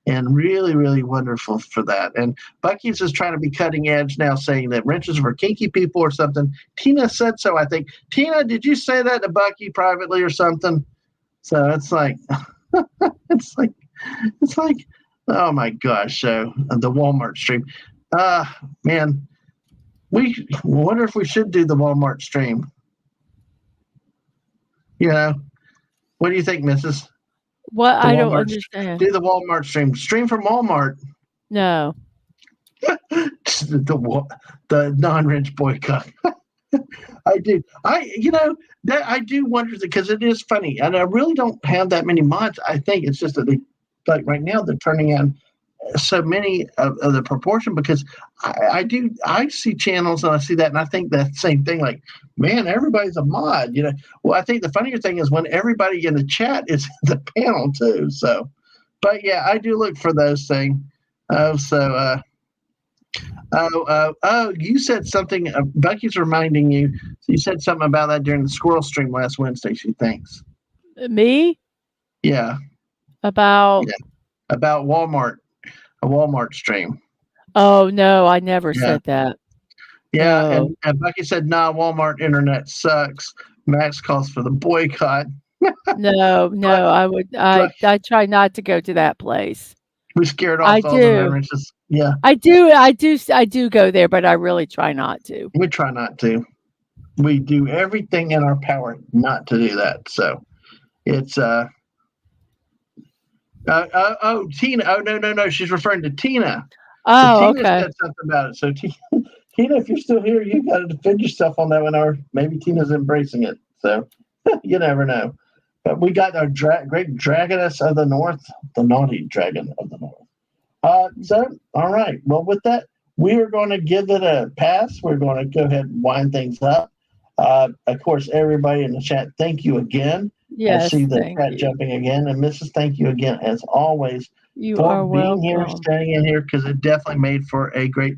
And really, really wonderful for that. And Bucky's is trying to be cutting edge now, saying that wrenches are for kinky people or something. Tina said so, I think. Tina, did you say that to Bucky privately or something? So it's like, it's like, oh my gosh. So the Walmart stream. Man, we wonder if we should do the Walmart stream. What do you think, Mrs.? What? I don't understand. Do the Walmart stream. Stream from Walmart. No. the non-wrench boycott. I do. I do wonder because it is funny, and I really don't have that many mods. I think it's just that like right now they're turning on so many of the proportion because I see channels and I see that and I think that same thing, like, man, everybody's a mod, Well, I think the funnier thing is when everybody in the chat is in the panel too. So, but yeah, I do look for those things. You said something, Bucky's reminding you, you said something about that during the squirrel stream last Wednesday, she thinks. Me? Yeah. About Walmart. A Walmart stream. Oh no, I never said that. Yeah, no. And Bucky said, "Nah, Walmart internet sucks." Max calls for the boycott. No, I try not to go to that place. We scared off all the marriages. Yeah, I do go there, but I really try not to. We try not to. We do everything in our power not to do that. So it's Tina. Oh, no. She's referring to Tina. Oh, so Tina said something about it. So Tina, if you're still here, you got to defend yourself on that one, or maybe Tina's embracing it. So you never know. But we got our great dragoness of the north, the naughty dragon of the north. So, all right. Well, with that, we are going to give it a pass. We're going to go ahead and wind things up. Of course, everybody in the chat, thank you again. Yes, I see the chat jumping again. And Mrs., thank you again, as always, for being here, staying in here, because it definitely made for a great...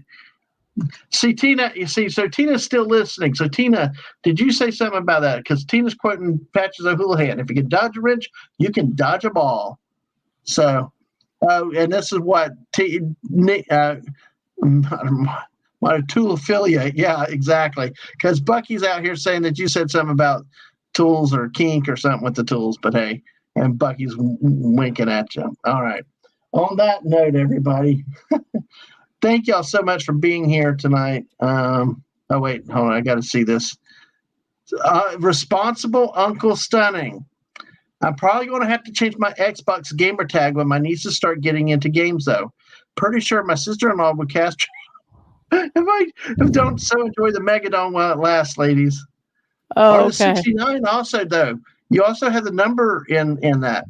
See, Tina, so Tina's still listening. So, Tina, did you say something about that? Because Tina's quoting Patches O'Houlihan. If you can dodge a wrench, you can dodge a ball. So, and this is what... my tool affiliate. Yeah, exactly. Because Bucky's out here saying that you said something about tools or kink or something with the tools, but hey, and Bucky's winking at you. All right. On that note, everybody, thank y'all so much for being here tonight. Oh, wait, hold on. I got to see this. Responsible Uncle Stunning. I'm probably going to have to change my Xbox gamer tag when my nieces start getting into games, though. Pretty sure my sister-in-law would cast if don't so enjoy the Megadon while it lasts, ladies. Oh, Or the okay. 69 also, though. You also have the number in that.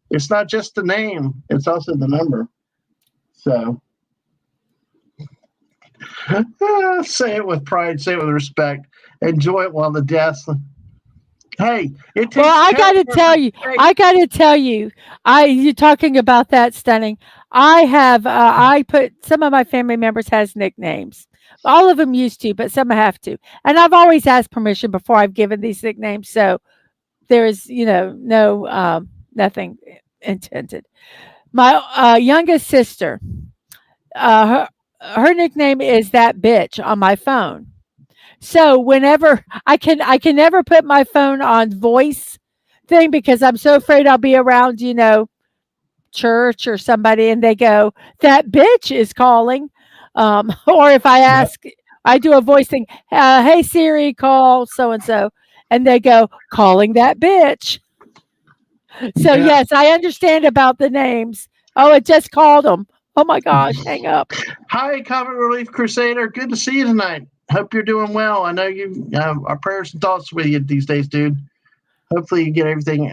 It's not just the name, it's also the number. So say it with pride, say it with respect. Enjoy it while the deaths. Hey, it takes. Well, I got to tell you, you're talking about that, Stunning. I have, I put some of my family members has nicknames. All of them used to, but some have to. And I've always asked permission before I've given these nicknames. So there's, no, nothing intended. My youngest sister, her nickname is that bitch on my phone. So whenever I can never put my phone on voice thing because I'm so afraid I'll be around, church or somebody and they go, that bitch is calling. Or if I ask, I do a voice thing, hey Siri, call so and so, and they go, calling that bitch. So yes, I understand about the names. Oh, it just called them. Oh my gosh, hang up. Hi, Comic Relief Crusader. Good to see you tonight. Hope you're doing well. I know you our prayers and thoughts with you these days, dude. Hopefully you get everything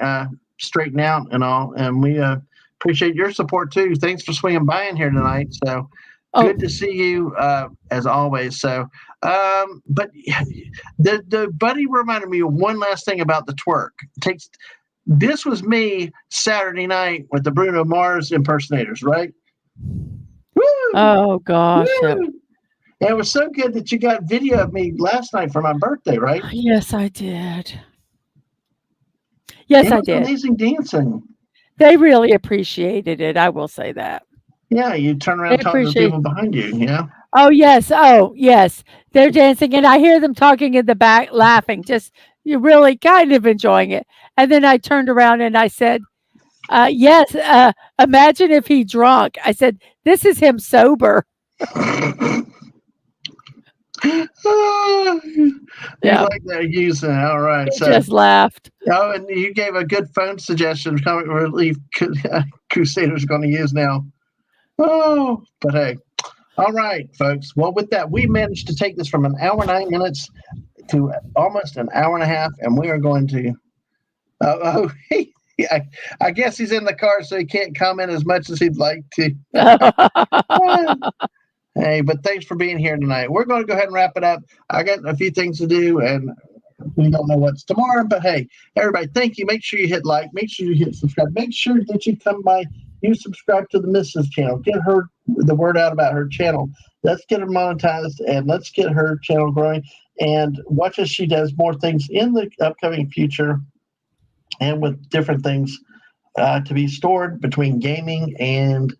straightened out and all. And we appreciate your support too. Thanks for swinging by in here tonight. So good to see you as always. So, but the buddy reminded me of one last thing about the twerk. This was me Saturday night with the Bruno Mars impersonators, right? Woo! Oh gosh. Woo! And it was so good that you got video of me last night for my birthday, right? Yes, I did. Yes, I did. Amazing dancing. They really appreciated it. I will say that. Yeah, you turn around and talk to the people behind you, Oh, yes. Oh, yes. They're dancing, and I hear them talking in the back, laughing, just you're really kind of enjoying it. And then I turned around and I said, yes, imagine if he drunk. I said, this is him sober. Yeah, like that using it. All right. So just laughed. Oh, and you gave a good phone suggestion. Comic Relief Crusader's going to use now. Oh, but hey, all right, folks. Well, with that, we managed to take this from an hour 9 minutes to almost an hour and a half, and we are going to. I guess he's in the car, so he can't comment as much as he'd like to. Hey, but thanks for being here tonight. We're going to go ahead and wrap it up. I got a few things to do, and we don't know what's tomorrow. But hey, everybody, thank you. Make sure you hit like. Make sure you hit subscribe. Make sure that you come by. You subscribe to the Mrs. channel. Get her the word out about her channel. Let's get her monetized, and let's get her channel growing. And watch as she does more things in the upcoming future, and with different things to be stored between gaming and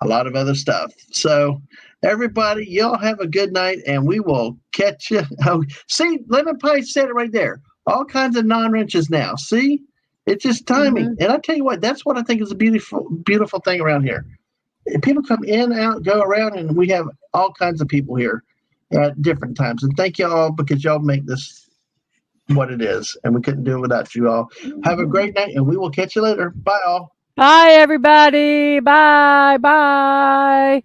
a lot of other stuff. So everybody, y'all have a good night, and we will catch you. Oh, see, Lemon Pie said it right there. All kinds of non-wrenches now. See, it's just timing. Mm-hmm. And I tell you what, that's what I think is a beautiful, beautiful thing around here. People come in, out, go around, and we have all kinds of people here at different times. And thank you all, because y'all make this what it is, and we couldn't do it without you all. Have a great night, and we will catch you later. Bye all. Bye, everybody. Bye. Bye.